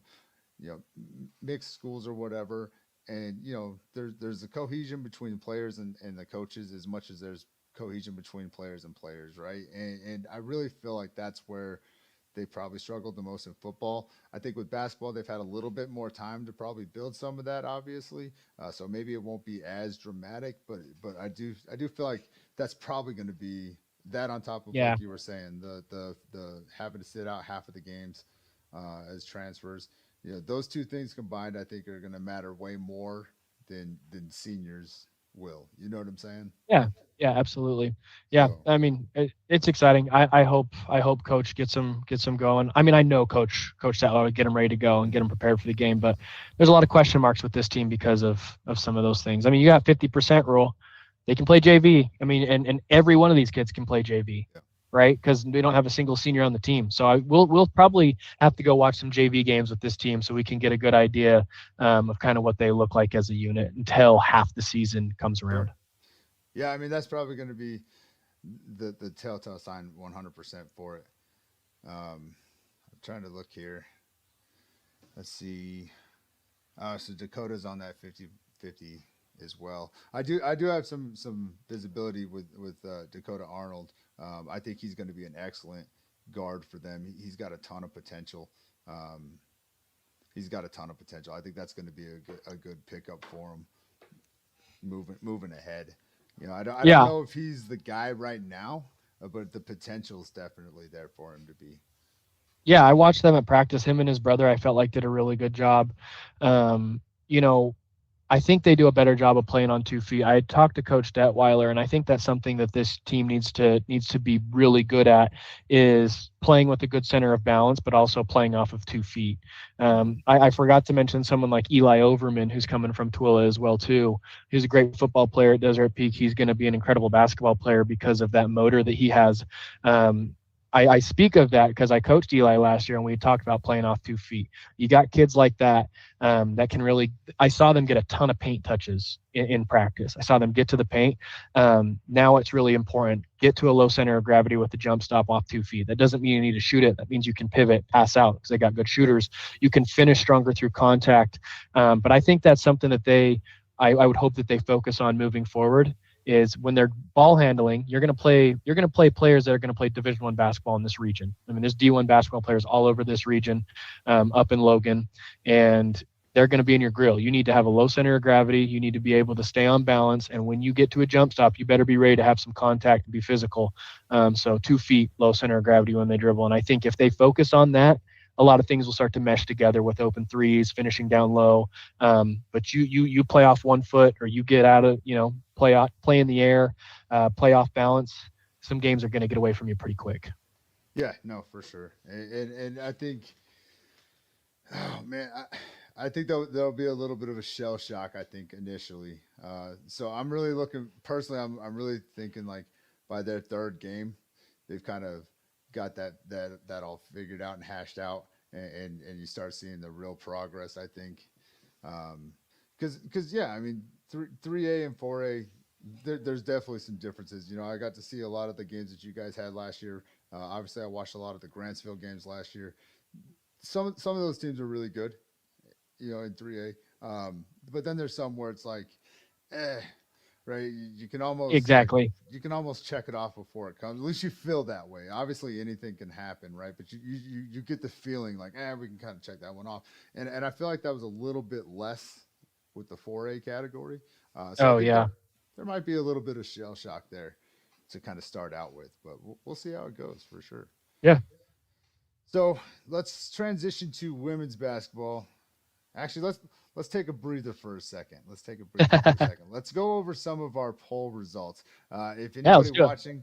mixed schools or whatever, and there's a cohesion between the players and the coaches as much as there's cohesion between players and players, right? And I really feel like that's where they probably struggled the most in football. I think with basketball, they've had a little bit more time to probably build some of that, obviously. So maybe it won't be as dramatic, but I do feel like that's probably going to be that on top of Yeah. like you were saying, the having to sit out half of the games as transfers. Those two things combined, I think, are going to matter way more than seniors will. You know what I'm saying? Yeah, yeah, absolutely. Yeah, So I mean, it's exciting. I hope Coach gets them going. I mean, I know Coach Sattler would get them ready to go and get them prepared for the game, but there's a lot of question marks with this team because of some of those things. I mean, you got 50% rule. They can play JV. I mean, and every one of these kids can play JV, yeah. right? Because we don't have a single senior on the team. So we'll probably have to go watch some JV games with this team so we can get a good idea of kind of what they look like as a unit until half the season comes around. Sure. Yeah, I mean that's probably going to be the telltale sign 100% for it. I'm trying to look here. Let's see. So Dakota's on that 50-50 as well. I do have some visibility with Dakota Arnold. I think he's going to be an excellent guard for them. He's got a ton of potential. He's got a ton of potential. I think that's going to be a good pickup for him moving ahead. I Yeah, don't know if he's the guy right now, but the potential is definitely there for him to be. yeah, I watched them at practice. Him and his brother, I felt like did a really good job. Um, you know, I think they do a better job of playing on 2 feet. I talked to Coach Detweiler, and I think that's something that this team needs to be really good at is playing with a good center of balance, but also playing off of 2 feet. Mm-hmm. I forgot to mention someone like Eli Overman, who's coming from Tooele as well too. He's a great football player at Deseret Peak. He's going to be an incredible basketball player because of that motor that he has. I speak of that because I coached Eli last year, and we talked about playing off 2 feet. You got kids like that that can really. I saw them get a ton of paint touches in practice. I saw them get to the paint. Now it's really important. Get to a low center of gravity with the jump stop off 2 feet. That doesn't mean you need to shoot it. That means you can pivot, pass out because they got good shooters. You can finish stronger through contact. But I think that's something that I would hope that they focus on moving forward is when they're ball handling, you're going to play players that are going to play Division I basketball in this region. I mean, there's D1 basketball players all over this region, up in Logan, and they're going to be in your grill. You need to have a low center of gravity. You need to be able to stay on balance, and when you get to a jump stop, you better be ready to have some contact and be physical. So 2 feet, low center of gravity when they dribble, and I think if they focus on that, a lot of things will start to mesh together with open threes, finishing down low. But you play off 1 foot, or you get out of play in the air, play off balance. Some games are going to get away from you pretty quick. Yeah, no, for sure. And I think, oh man, I think there'll be a little bit of a shell shock. I think initially. So I'm really looking personally. I'm really thinking like by their third game, they've kind of got that all figured out and hashed out, and you start seeing the real progress. I think, because yeah, I mean 3A and 4A, there's definitely some differences. I got to see a lot of the games that you guys had last year. Obviously, I watched a lot of the Grantsville games last year. Some of those teams are really good, in 3A. But then there's some where it's like, right? You can almost Exactly. you can almost check it off before it comes. At least you feel that way. Obviously, anything can happen, right? But you get the feeling like, we can kind of check that one off. And I feel like that was a little bit less with the 4A category. So I Oh think yeah. there might be a little bit of shell shock there to kind of start out with, but we'll see how it goes for sure. Yeah. So let's transition to women's basketball. Actually, let's take a breather for a second. Let's go over some of our poll results. If Yeah. Let's anybody go. watching,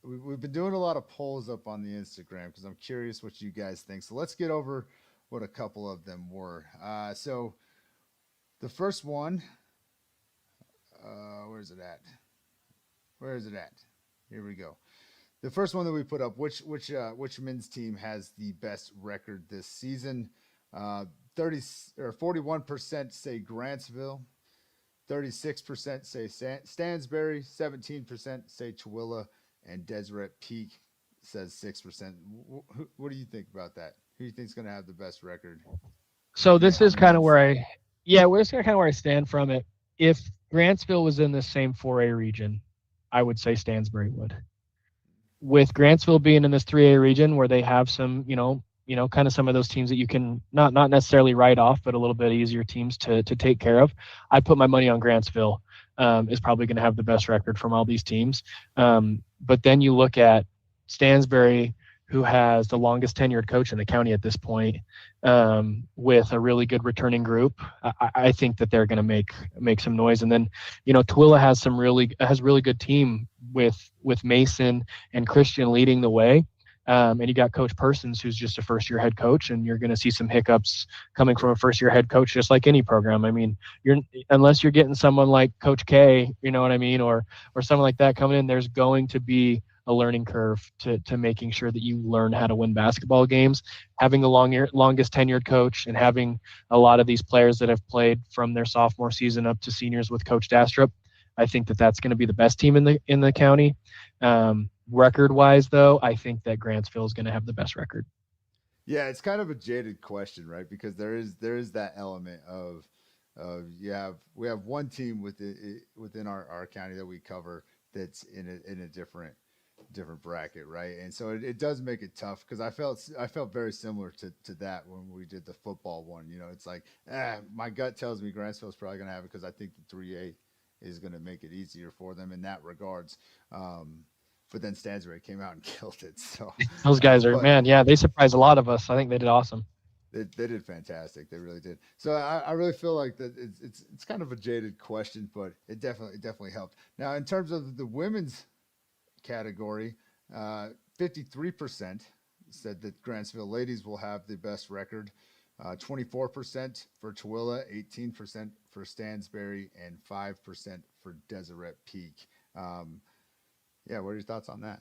we've been doing a lot of polls up on the Instagram because I'm curious what you guys think. So let's get over what a couple of them were. So the first one, where is it at? Here we go. The first one that we put up, which men's team has the best record this season? 41% say Grantsville, 36% say Stansbury, 17% say Tooele, and Deseret Peak says 6%. What do you think about that? Who do you think is going to have the best record? So this is kind of where Yeah, we're just kind of where I stand from it. If Grantsville was in the same 4A region, I would say Stansbury would. With Grantsville being in this 3A region where they have some, kind of some of those teams that you can not necessarily write off, but a little bit easier teams to take care of. I put my money on Grantsville is probably going to have the best record from all these teams. But then you look at Stansbury, who has the longest tenured coach in the county at this point, with a really good returning group. I think that they're going to make some noise. And then, Tooele has really good team with Mason and Christian leading the way. And you got Coach Persons, who's just a first-year head coach, and you're going to see some hiccups coming from a first-year head coach, just like any program. I mean, unless you're getting someone like Coach K, you know what I mean, or someone like that coming in, there's going to be a learning curve to making sure that you learn how to win basketball games. Having the longest tenured coach and having a lot of these players that have played from their sophomore season up to seniors with Coach Dastrup, I think that that's going to be the best team in the county. Record-wise, though, I think that Grantsville is going to have the best record. Yeah, it's kind of a jaded question, right? Because there is that element of we have one team within our county that we cover that's in a different bracket, right? And so it does make it tough, because I felt very similar to that when we did the football one. It's like, my gut tells me Grantsville's probably going to have it, because I think the 3A is going to make it easier for them in that regards. But then Stansbury came out and killed it. So those guys are, man, yeah, they surprised a lot of us. I think they did awesome. They did fantastic. They really did. So I really feel like that it's kind of a jaded question, but it definitely helped. Now, in terms of the women's category, 53% said that Grantsville ladies will have the best record. 24% for Tooele, 18% for Stansbury, and 5% for Deseret Peak. Yeah, what are your thoughts on that?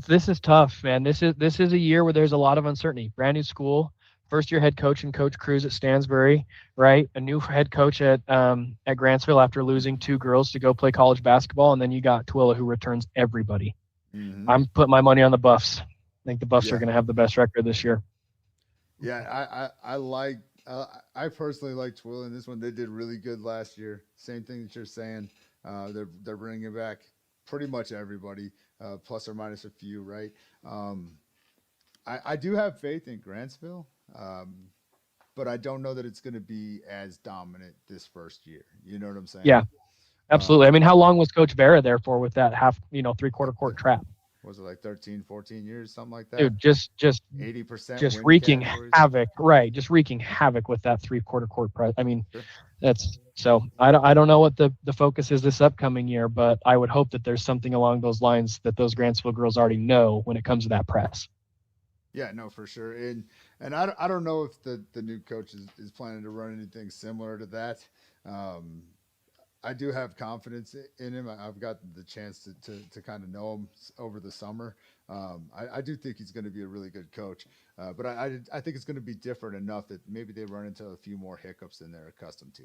This is tough, man. This is a year where there's a lot of uncertainty. Brand new school, first year head coach and Coach Cruz at Stansbury, right? A new head coach at Grantsville after losing 2 girls to go play college basketball, and then you got Tooele, who returns everybody. Mm-hmm. I'm putting my money on the Buffs. I think the Buffs are going to have the best record this year. Yeah, I personally like Tooele in this one. They did really good last year. Same thing that you're saying. They're bringing back pretty much everybody, plus or minus a few, right? I do have faith in Grantsville, but I don't know that it's going to be as dominant this first year. You know what I'm saying? Yeah, absolutely. I mean, how long was Coach Vera there for with that three-quarter court trap? Was it like 13, 14 years, something like that? Dude, just 80%, just wreaking havoc, right? Just wreaking havoc with that three-quarter court press. I mean, sure. That's so. I don't know what the focus is this upcoming year, but I would hope that there's something along those lines that those Grantsville girls already know when it comes to that press. Yeah, no, for sure. And I don't know if the new coach is planning to run anything similar to that. I do have confidence in him. I've got the chance to kind of know him over the summer. I do think he's going to be a really good coach, but I think it's going to be different enough that maybe they run into a few more hiccups than they're accustomed to.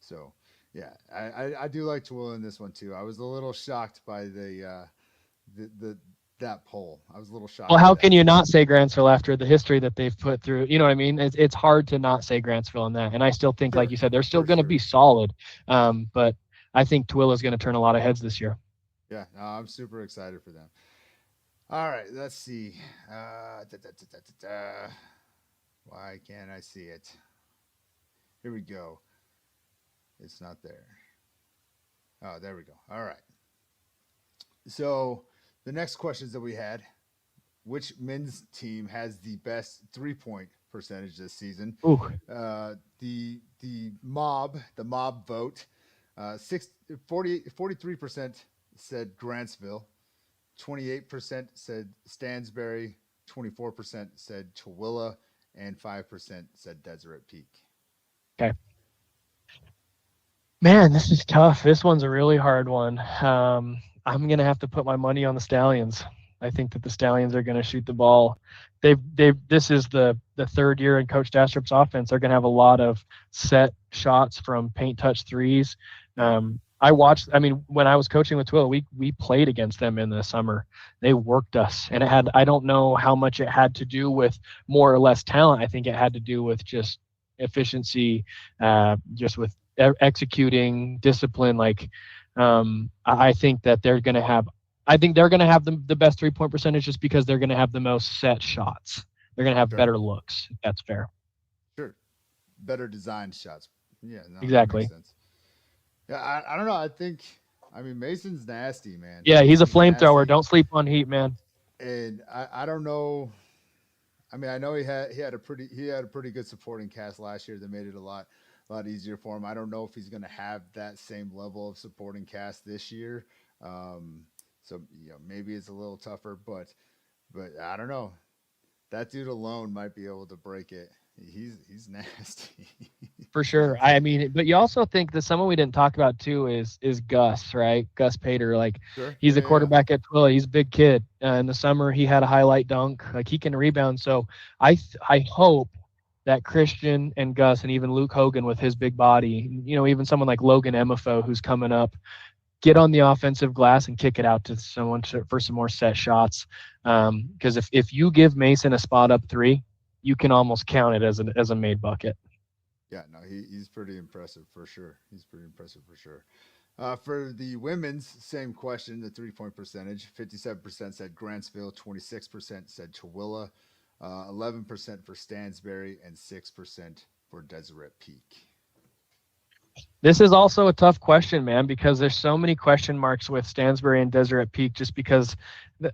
So, yeah, I do like Tooele in this one too. I was a little shocked by that poll. I was a little shocked. Well, how can you not say Grantsville after the history that they've put through? You know what I mean? It's hard to not say Grantsville in that. And I still think, like you said, they're still going to be solid. But I think Tooele is going to turn a lot of heads this year. Yeah, I'm super excited for them. All right, let's see. Why can't I see it? Here we go. It's not there. Oh, there we go. All right. So the next questions that we had: which men's team has the best 3-point percentage this season? Ooh. The mob vote. 43% said Grantsville, 28% said Stansbury, 24% said Tooele, and 5% said Deseret Peak. Okay. Man, this is tough. This one's a really hard one. I'm going to have to put my money on the Stallions. I think that the Stallions are going to shoot the ball. This is the third year in Coach Dastrup's offense. They're going to have a lot of set shots from paint touch threes. When I was coaching with Tooele, we played against them in the summer. They worked us, and I don't know how much it had to do with more or less talent. I think it had to do with just efficiency, just with executing discipline. Like, I think that they're going to have. I think they're going to have the best 3-point percentage just because they're going to have the most set shots. They're going to have better looks. If that's fair. Sure. Better designed shots. Yeah, no, Exactly. that makes sense. Yeah, I don't know. I mean, Mason's nasty, man. Yeah, he's a flamethrower. Don't sleep on Heat, man. And I don't know. I mean, I know he had a pretty good supporting cast last year that made it a lot easier for him. I don't know if he's going to have that same level of supporting cast this year. So maybe it's a little tougher, but I don't know. That dude alone might be able to break it. He's nasty. For sure. I mean, but you also think that someone we didn't talk about too is Gus, right? Gus Pater. Like, sure. He's a quarterback at Tooele. He's a big kid. In the summer, he had a highlight dunk. Like, he can rebound. So I hope that Christian and Gus and even Luke Hogan with his big body, even someone like Logan Emifo who's coming up, get on the offensive glass and kick it out to someone for some more set shots. Because if you give Mason a spot up three, you can almost count it as a made bucket. Yeah, no, he's pretty impressive for sure. For the women's, same question, the 3-point percentage. 57% said Grantsville, 26% said Tooele, 11% for Stansbury, and 6% for Deseret Peak. This is also a tough question, man, because there's so many question marks with Stansbury and Deseret Peak, just because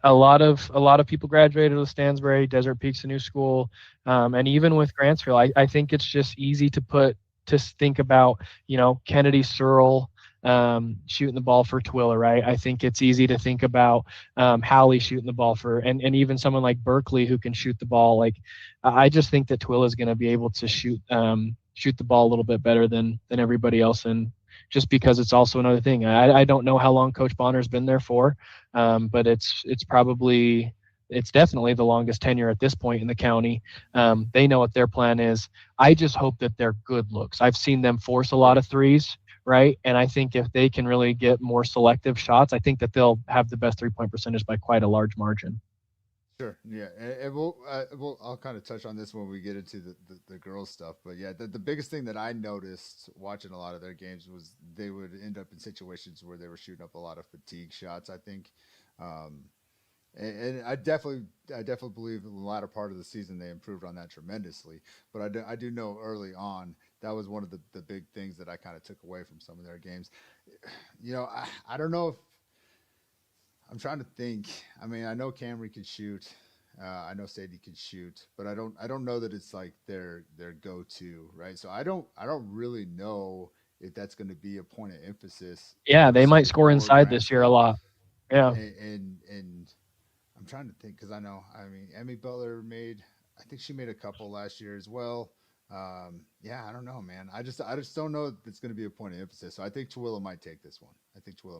a lot of people graduated with Stansbury. Deseret Peak's a new school, and even with Grantsville, I think it's just easy to think about, Kennedy Searle shooting the ball for Tooele, right? I think it's easy to think about Hallie shooting the ball and even someone like Berkeley who can shoot the ball. Like, I just think that Tooele is going to be able to shoot the ball a little bit better than everybody else. And just because it's also another thing, I don't know how long Coach Bonner's been there for, but it's definitely the longest tenure at this point in the county. They know what their plan is. I just hope that they're good looks. I've seen them force a lot of threes, right? And I think if they can really get more selective shots, I think that they'll have the best 3-point percentage by quite a large margin. Sure. Yeah, and I'll kind of touch on this when we get into the girls stuff. But yeah, the biggest thing that I noticed watching a lot of their games was they would end up in situations where they were shooting up a lot of fatigue shots, I think. And I definitely believe in the latter part of the season they improved on that tremendously. But I do know early on that was one of the big things that I kind of took away from some of their games. I don't know if I'm trying to think. I mean, I know Camry could shoot. I know Sadie could shoot, but I don't know that it's like their go-to, right? So I don't really know if that's going to be a point of emphasis. Yeah, they might score inside this year a lot. Yeah, and I'm trying to think because I mean, Emmy Butler I think she made a couple last year as well. Yeah, I don't know, man. I just don't know if it's going to be a point of emphasis. So I think Tooele might take this one.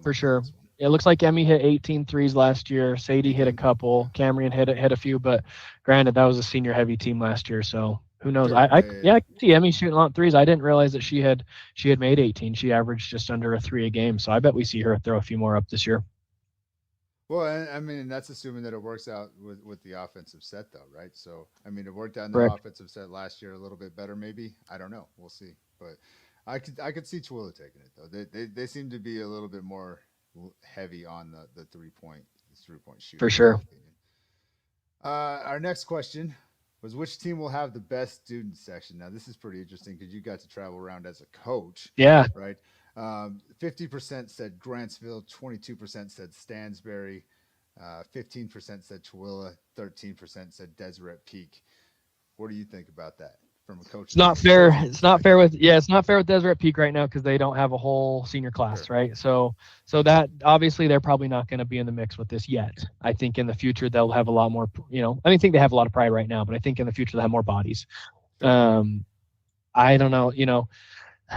For sure. It looks like Emmy hit 18 threes last year. Sadie hit a couple. Cameron hit a few, but granted, that was a senior heavy team last year. So who knows? Sure. I can see Emmy shooting a lot of threes. I didn't realize that she had made 18. She averaged just under a 3 a game. So I bet we see her throw a few more up this year. Well, I mean, that's assuming that it works out with the offensive set, though, right? So, I mean, it worked out in the offensive set last year a little bit better, maybe. I don't know. We'll see. But I could see Tooele taking it, though. They seem to be a little bit more heavy on the 3-point shooting. For sure. Our next question was, which team will have the best student section? Now, this is pretty interesting because you got to travel around as a coach. Yeah. Right? 50% said Grantsville, 22% said Stansbury, 15% said Tooele, 13% said Deseret Peak. What do you think about that from a coach? It's not fair. It's not fair with Deseret Peak right now because they don't have a whole senior class, sure. right? So that obviously they're probably not going to be in the mix with this yet. I think in the future they'll have a lot more. I think they have a lot of pride right now, but I think in the future they'll have more bodies. Sure. I don't know.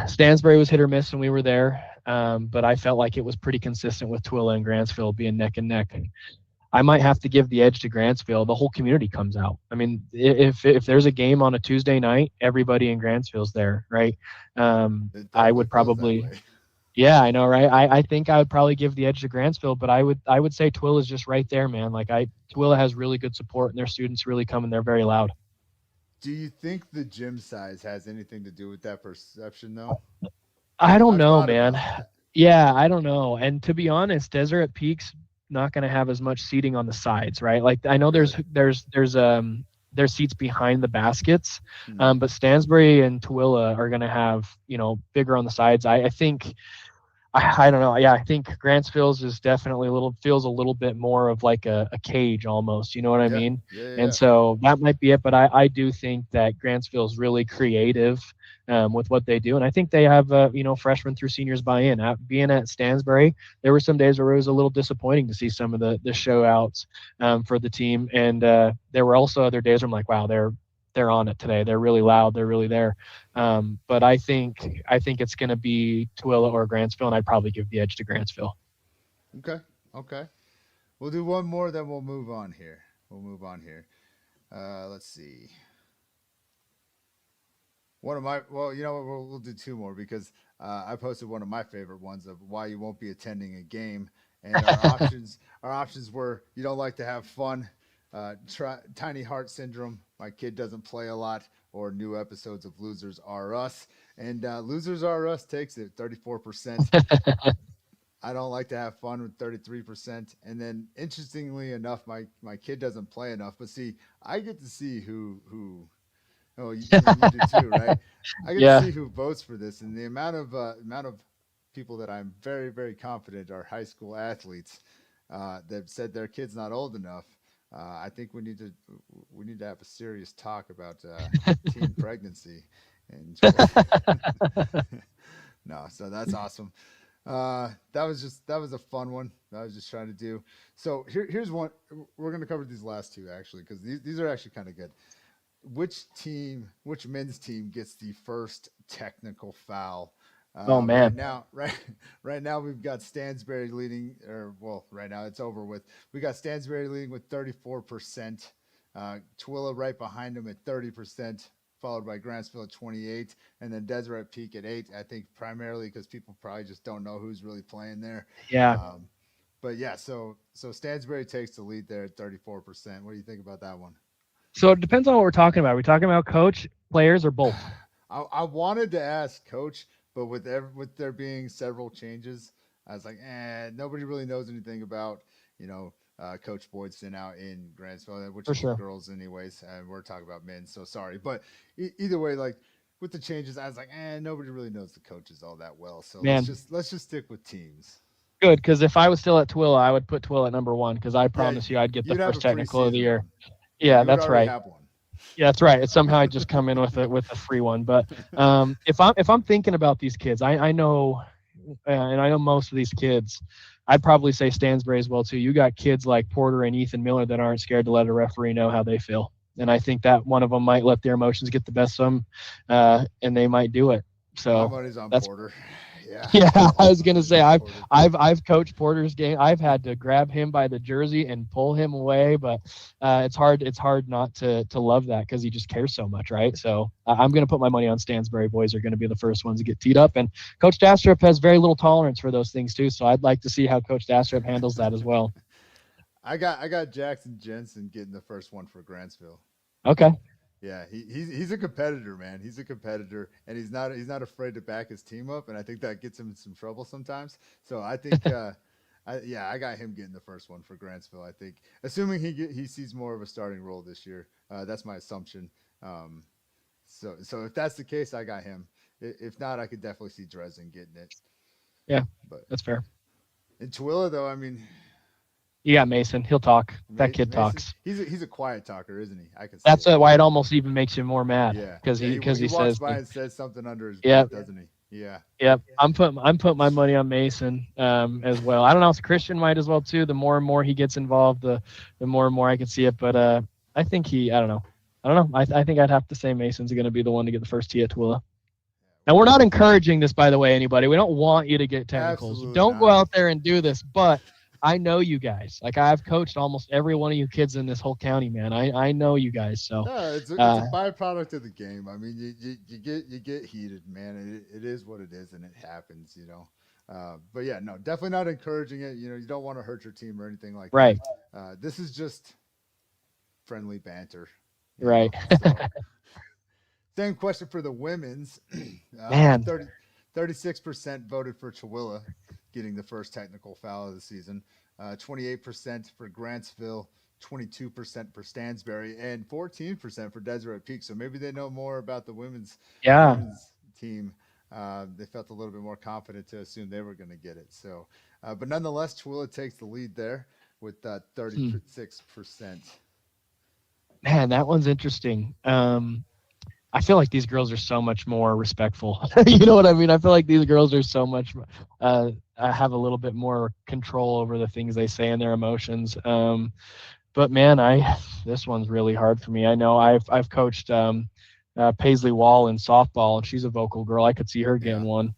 Stansbury was hit or miss when we were there, but I felt like it was pretty consistent with Tooele and Grantsville being neck and neck. I might have to give the edge to Grantsville. The whole community comes out. I mean, if there's a game on a Tuesday night, everybody in Grantsville's there, right? I would probably, yeah, I know, right? I think I would probably give the edge to Grantsville, but I would say Tooele is just right there, man. Like Tooele has really good support, and their students really come and they're very loud. Do you think the gym size has anything to do with that perception, though? I don't I've know, thought man. about that. Yeah, I don't know. And to be honest, Deseret Peak's not going to have as much seating on the sides, right? Like I know Really? there's seats behind the baskets, Hmm. but Stansbury and Tooele are going to have bigger on the sides. I think I don't know. Yeah, I think Grantsville's is definitely feels a little bit more of like a cage almost. You know what I Yeah. mean? Yeah. And Yeah. so that might be it. But I do think that Grantsville's really creative with what they do, and I think they have freshmen through seniors buy in. Being at Stansbury, there were some days where it was a little disappointing to see some of the show outs for the team, and there were also other days where I'm like, wow, they're on it today. They're really loud. They're really there. But I think it's going to be Tooele or Grantsville, and I'd probably give the edge to Grantsville. Okay. Okay. We'll do one more, then we'll move on here. We'll move on here. Let's see. One of my well, you know what? We'll do two more because I posted one of my favorite ones of why you won't be attending a game, and our options. Our options were you don't like to have fun, tiny heart syndrome. My kid doesn't play a lot, or new episodes of Losers Are Us, and Losers Are Us takes it 34%. I don't like to have fun with 33%. And then interestingly enough, my kid doesn't play enough. But see, I get to see who oh, and you do too, right? I get to Yeah, see who votes for this, and the amount of people that I'm very very confident are high school athletes that said their kid's not old enough. I think we need to have a serious talk about teen pregnancy and no, so that's awesome. That was a fun one. I was just trying to do. So here's one. We're gonna cover these last two actually because these are actually kind of good. Which men's team gets the first technical foul? oh Right man. now, right now we've got Stansbury leading, or well, right now it's over with. We got Stansbury leading with 34%. Tooele right behind him at 30%, followed by Grantsville at 28, and then Deseret Peak at 8. I think primarily because people probably just don't know who's really playing there. Yeah. Um, but yeah, so Stansbury takes the lead there at 34%. What do you think about that one? So it depends on what we're talking about. Are we talking about coach, players, or both? I wanted to ask coach, but with there being several changes, I was like, nobody really knows anything about Coach Boydston out in Grantsville, which For is the sure. girls anyways, and we're talking about men. So sorry, but either way, like with the changes, I was like, nobody really knows the coaches all that well. So Man, let's just stick with teams. good, because if I was still at Tooele, I would put Tooele at number one because I Yeah, promise you I'd get the you'd have a first technical of the preseason year. one. Yeah, Yeah, you would that's already right. have one. Yeah, that's right. It's somehow I just come in with a free one. But if I'm thinking about these kids, I know, and I know most of these kids. I'd probably say Stansbury as well too. You got kids like Porter and Ethan Miller that aren't scared to let a referee know how they feel, and I think that one of them might let their emotions get the best of them, and they might do it. My So money's on that's Porter. Yeah, yeah. I was my gonna money's say on I've Porter. I've I've coached Porter's game. I've had to grab him by the jersey and pull him away, but it's hard not to love that because he just cares so much, right? So I'm gonna put my money on Stansbury. Boys are gonna be the first ones to get teed up, and Coach Dastrup has very little tolerance for those things too. So I'd like to see how Coach Dastrup handles that as well. I got Jackson Jensen getting the first one for Grantsville. Okay. Yeah, he's a competitor, man. He's a competitor, and he's not afraid to back his team up, and I think that gets him in some trouble sometimes. So I think, I got him getting the first one for Grantsville. I think, assuming he sees more of a starting role this year. That's my assumption. Um, so if that's the case, I got him. If not, I could definitely see Dresden getting it. Yeah, But that's fair. in Tooele, though, I mean, You got Mason. He'll talk. That kid Mason, talks. he's a quiet talker, isn't he? I can see That's it. why it almost even makes you more mad Yeah, because yeah. he because He he walks says, by and says something under his "Yeah, breath, doesn't he? Yeah. yep." I'm putting my money on Mason as well. I don't know if Christian might as well too. The more and more he gets involved, the more and more I can see it. But I think I don't know. I don't know. I think I'd have to say Mason's going to be the one to get the first tee at Tooele. And we're not encouraging this, by the way, anybody. We don't want you to get technicals. Absolutely Don't go not. out there and do this. But I know you guys. Like I've coached almost every one of you kids in this whole county, man. I know you guys. So No, it's a uh, byproduct of the game. I mean, you get heated, man. It is what it is, and it happens, you know. But yeah, no, definitely not encouraging it. You know, you don't want to hurt your team or anything like that. right, This is just friendly banter, you right. know. So Same question for the women's. Man. 36% voted for Tooele getting the first technical foul of the season. 28% for Grantsville, 22% for Stansbury, and 14% for Deseret Peak. So maybe they know more about the women's team. They felt a little bit more confident to assume they were going to get it. So, but nonetheless, Tooele takes the lead there with 36%. Man, that one's interesting. I feel like these girls are so much more respectful. You know what I mean? I feel like these girls are so much have a little bit more control over the things they say and their emotions. But man, this one's really hard for me. I know I've coached Paisley Wall in softball, and she's a vocal girl. I could see her getting one.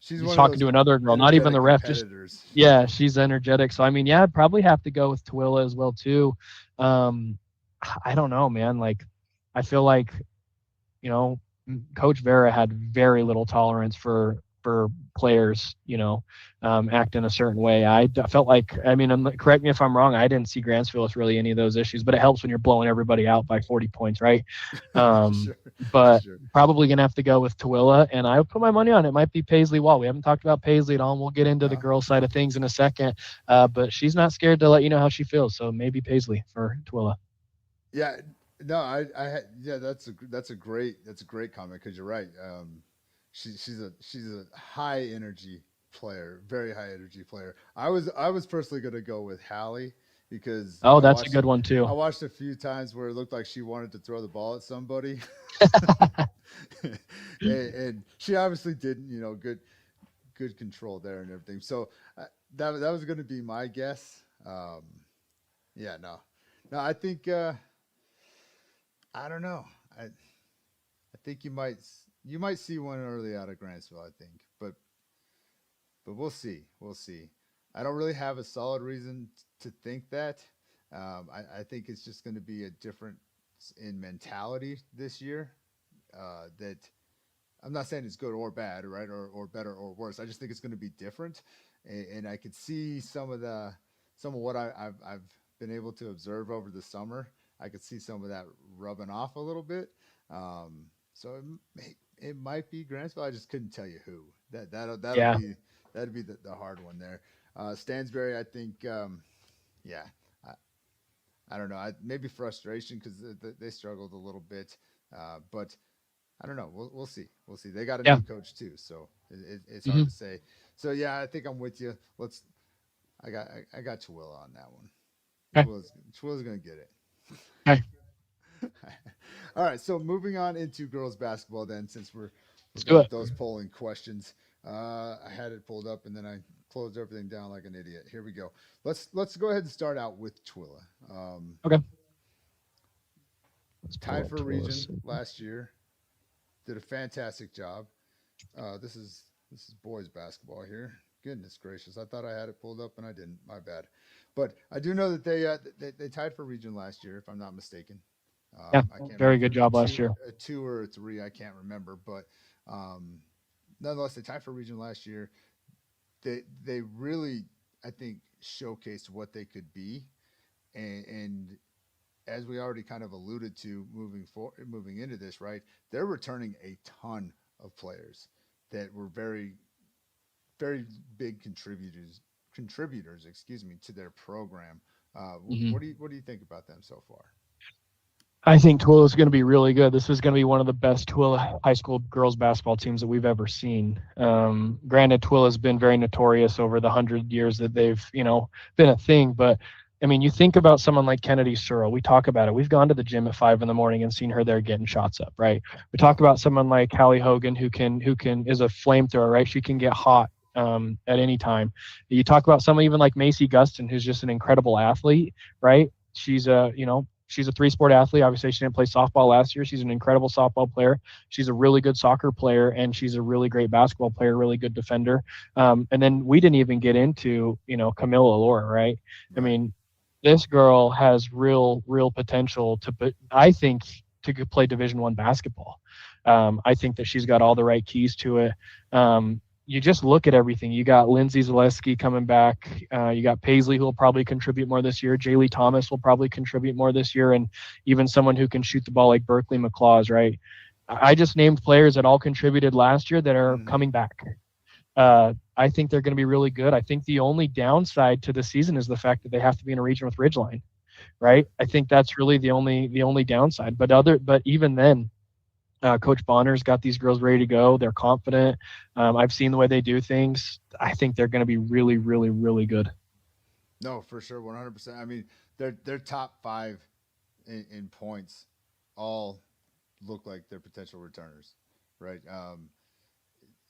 She's talking to another girl, not even the ref. Just she's energetic. So I mean, I'd probably have to go with Tooele as well too. I don't know, man. Like, I feel like, Coach Vera had very little tolerance for players, acting a certain way. I felt like, correct me if I'm wrong, I didn't see Grantsville with really any of those issues, but it helps when you're blowing everybody out by 40 points, right? But probably going to have to go with Tooele, and I would put my money on it. It might be Paisley Wall. We haven't talked about Paisley at all, and we'll get into the girl side of things in a second, but she's not scared to let you know how she feels, so maybe Paisley for Tooele. Yeah. No, that's a great comment, because you're right. She's a high energy player, very high energy player. I was personally going to go with Hallie, because that's a good one too. I watched a few times where it looked like she wanted to throw the ball at somebody, and she obviously didn't. Good control there and everything. So that was going to be my guess. No, I think. I don't know. I think you might see one early out of Grantsville, I think, but we'll see. I don't really have a solid reason to think that. I think it's just going to be a difference in mentality this year. That I'm not saying it's good or bad, right, or better or worse. I just think it's going to be different, and I could see some of what I've been able to observe over the summer. I could see some of that rubbing off a little bit. So it might be Grantsville. I just couldn't tell you who. That'd be the hard one there. Stansbury, I think, I don't know. Maybe frustration, because they struggled a little bit, but I don't know. We'll see. They got a new coach too, so it's hard to say. So I think I'm with you. I got Tooele on that one. Tooele's gonna get it. Okay. All right, so moving on into girls basketball then, since we're doing those polling questions. I had it pulled up and then I closed everything down like an idiot. Here we go. Let's go ahead and start out with Tooele. Okay. Tied for region last year. Did a fantastic job. This is boys basketball here. Goodness gracious! I thought I had it pulled up and I didn't. My bad. But I do know that they tied for region last year, if I'm not mistaken. Very good job last year. A 2 or a 3, I can't remember. But nonetheless, they tied for region last year. They really, I think, showcased what they could be, and as we already kind of alluded to, moving into this, right? They're returning a ton of players that were very, very big contributors, to their program. What do you think about them so far? I think Tooele is going to be really good. This is going to be one of the best Tooele high school girls basketball teams that we've ever seen. Granted, Tooele has been very notorious over the 100 years that they've, been a thing. But I mean, you think about someone like Kennedy Searle. We talk about it. We've gone to the gym at 5 a.m. and seen her there getting shots up, right? We talk about someone like Hallie Hogan, who is a flamethrower, right? She can get hot at any time. You talk about someone even like Macy Guston, who's just an incredible athlete, right? She's a 3-sport athlete. Obviously, she didn't play softball last year. She's an incredible softball player. She's a really good soccer player, and she's a really great basketball player, really good defender. And then we didn't even get into, Camilla Laura, right? I mean, this girl has real potential I think, to play Division I basketball. I think that she's got all the right keys to it. you just look at everything. You got Lindsay Zaleski coming back. You got Paisley, who will probably contribute more this year. Jaylee Thomas will probably contribute more this year, and even someone who can shoot the ball like Berkeley McClaws, right? I just named players that all contributed last year that are coming back. I think they're going to be really good. I think the only downside to the season is the fact that they have to be in a region with Ridgeline, right? I think that's really the only downside. But even then, Coach Bonner's got these girls ready to go. They're confident. I've seen the way they do things. I think they're going to be really, really, really good. No, for sure, 100%. I mean, their top 5 in points all look like they're potential returners, right?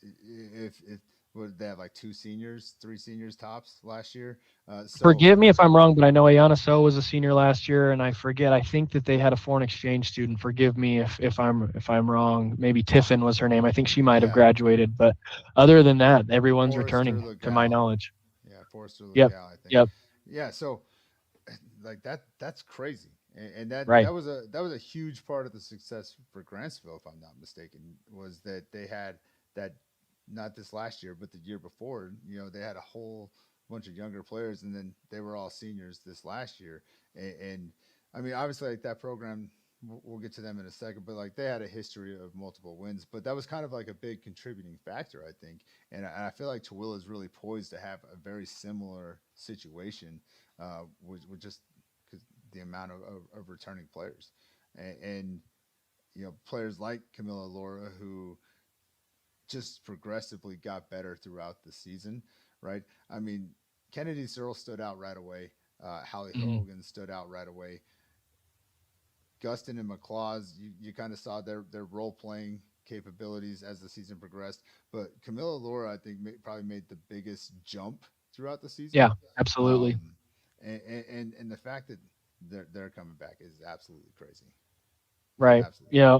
If what, they have like 3 seniors tops last year. So Forgive me if I'm wrong, but I know Ayana So was a senior last year, and I think that they had a foreign exchange student. Forgive me if I'm wrong. Maybe Tiffin was her name. I think she might have graduated, but other than that, everyone's returning, to my knowledge. Yeah, Forrester Yep. Legal, I think. Yep. Yeah, so like that's crazy. And that Right. that was a huge part of the success for Grantsville, if I'm not mistaken, was that they had that, not this last year, but the year before, they had a whole bunch of younger players, and then they were all seniors this last year. And I mean, obviously, like that program, we'll get to them in a second, but like they had a history of multiple wins, but that was kind of like a big contributing factor, I think. And I feel like Tooele is really poised to have a very similar situation with just because the amount of returning players, and players like Camilla Laura, who just progressively got better throughout the season, right? I mean, Kennedy Searle stood out right away. Hallie Hogan stood out right away. Gustin and McClaws, you kind of saw their role playing capabilities as the season progressed. But Camilla Laura, I think, probably made the biggest jump throughout the season. Yeah, absolutely. And the fact that they're coming back is absolutely crazy. Right. Absolutely. Yeah.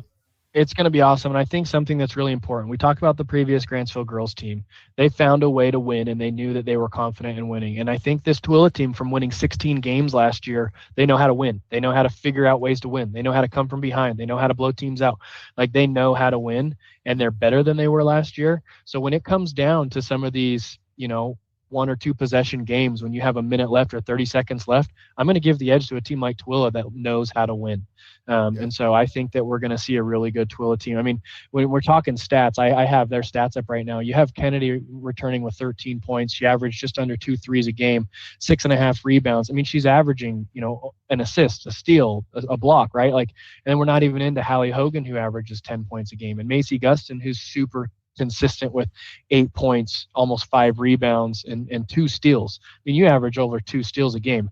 It's going to be awesome. And I think something that's really important, we talked about the previous Grantsville girls team. They found a way to win, and they knew that they were confident in winning. And I think this Tooele team, from winning 16 games last year, they know how to win. They know how to figure out ways to win. They know how to come from behind. They know how to blow teams out. Like, they know how to win, and they're better than they were last year. So when it comes down to some of these, 1 or 2 possession games, when you have a minute left or 30 seconds left, I'm going to give the edge to a team like Tooele that knows how to win. And so I think that we're going to see a really good Tooele team. I mean, when we're talking stats, I have their stats up right now. You have Kennedy returning with 13 points. She averaged just under 2 threes a game, 6.5 rebounds. I mean, she's averaging, an assist, a steal, a block, right? Like, and then we're not even into Hallie Hogan, who averages 10 points a game, and Macy Gustin, who's super consistent with 8 points, almost 5 rebounds, and 2 steals. I mean, you average over 2 steals a game.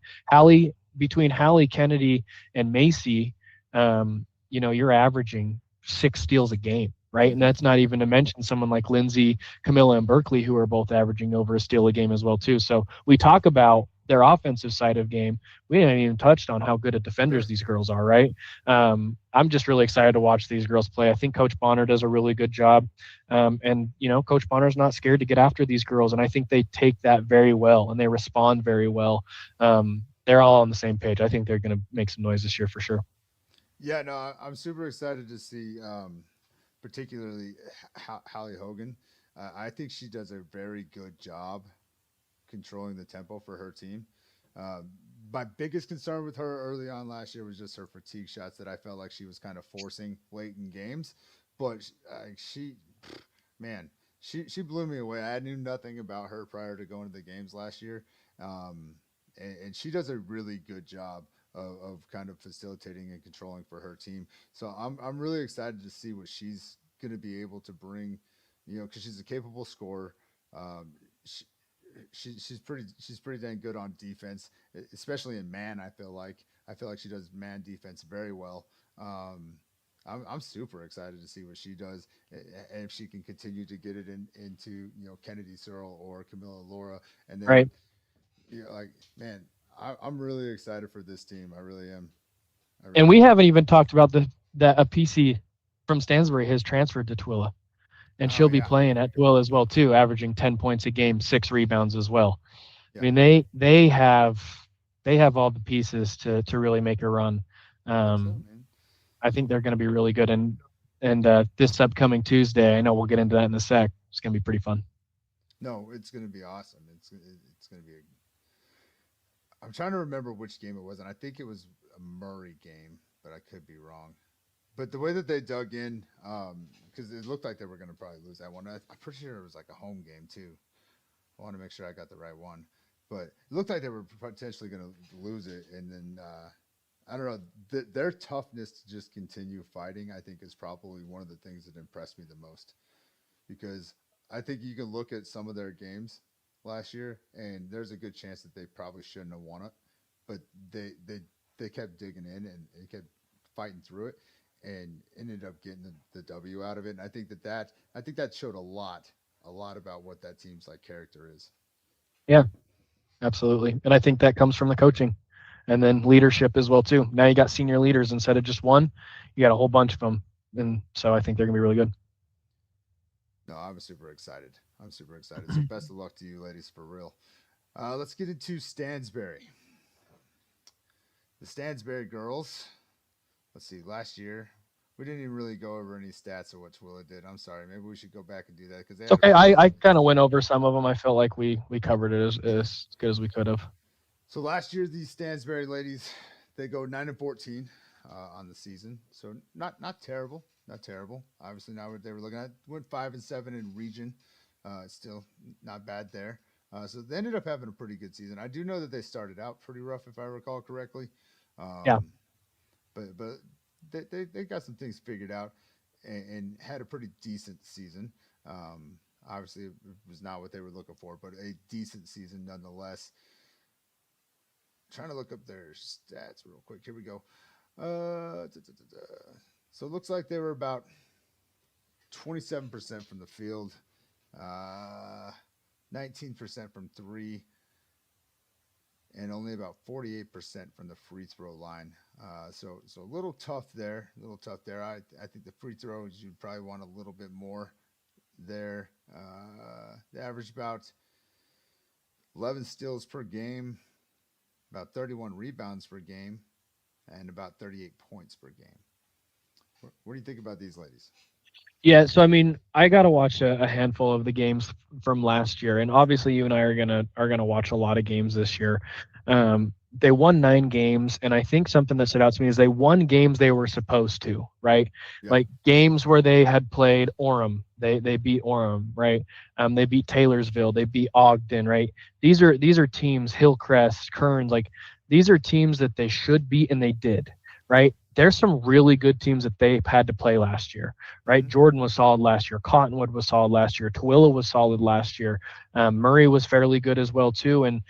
Between Hallie, Kennedy, and Macy, you're averaging 6 steals a game, right? And that's not even to mention someone like Lindsay, Camilla, and Berkeley, who are both averaging over a steal a game as well, too. So we talk about their offensive side of game. We haven't even touched on how good at defenders these girls are, right? I'm just really excited to watch these girls play. I think Coach Bonner does a really good job. And Coach Bonner's not scared to get after these girls. And I think they take that very well, and they respond very well. They're all on the same page. I think they're going to make some noise this year for sure. Yeah, no, I'm super excited to see, particularly Hallie Hogan. I think she does a very good job controlling the tempo for her team. My biggest concern with her early on last year was just her fatigue shots that I felt like she was kind of forcing late in games. But she blew me away. I knew nothing about her prior to going to the games last year, and she does a really good job of kind of facilitating and controlling for her team. So I'm really excited to see what she's going to be able to bring, because she's a capable scorer. She's pretty dang good on defense, especially in man. I feel like she does man defense very well. I'm super excited to see what she does, and if she can continue to get it into Kennedy Searle or Camilla Laura, and then Right. I'm really excited for this team. I really am. And we haven't even talked about that a PC from Stansbury has transferred to Tooele, and she'll be playing at Tooele as well too, averaging 10 points a game, 6 rebounds as well. Yeah. I mean, they have all the pieces to really make a run. I think they're going to be really good, and this upcoming Tuesday, I know we'll get into that in a sec. It's going to be pretty fun. No, it's going to be awesome. It's going to be. I'm trying to remember which game it was, and I think it was a Murray game, but I could be wrong. But the way that they dug in, because it looked like they were going to probably lose that one. I'm pretty sure it was like a home game too. I want to make sure I got the right one, but it looked like they were potentially going to lose it, and then I don't know. Their toughness to just continue fighting, I think, is probably one of the things that impressed me the most, because I think you can look at some of their games last year, and there's a good chance that they probably shouldn't have won it, but they kept digging in and they kept fighting through it, and ended up getting the W out of it. And I think that showed a lot about what that team's like character is. Yeah, absolutely. And I think that comes from the coaching and then leadership as well too. Now you got senior leaders instead of just one, you got a whole bunch of them. And so I think they're going to be really good. No, I'm super excited. So best of luck to you ladies, for real. Let's get into Stansbury. The Stansbury girls. Let's see, last year, we didn't even really go over any stats of what Tooele did. I'm sorry. Maybe we should go back and do that. Because Okay, I kind of went over some of them. I felt like we covered it as good as we could have. So last year, these Stansbury ladies, they go 9-14 on the season. So not terrible. Not terrible. Obviously, not what they were looking at. Went 5-7 in region. Still not bad there. So they ended up having a pretty good season. I do know that they started out pretty rough, if I recall correctly. Yeah. But they got some things figured out and had a pretty decent season. Obviously, it was not what they were looking for, but a decent season nonetheless. Trying to look up their stats real quick. Here we go. So it looks like they were about 27% from the field, 19% from three, and only about 48% from the free throw line. So a little tough there. I think the free throws, you'd probably want a little bit more there. They average about 11 steals per game, about 31 rebounds per game, and about 38 points per game. What do you think about these ladies? Yeah, so I mean, I got to watch a handful of the games from last year, and obviously you and I are gonna watch a lot of games this year. They won 9 games, and I think something that stood out to me is they won games they were supposed to, right? Yeah. Like games where they had played Orem, they beat Orem, right? They beat Taylorsville, they beat Ogden, right? These are teams, Hillcrest, Kearns, like these are teams that they should beat, and they did, right? There's some really good teams that they had to play last year, right? Mm-hmm. Jordan was solid last year. Cottonwood was solid last year. Tooele was solid last year. Murray was fairly good as well too. And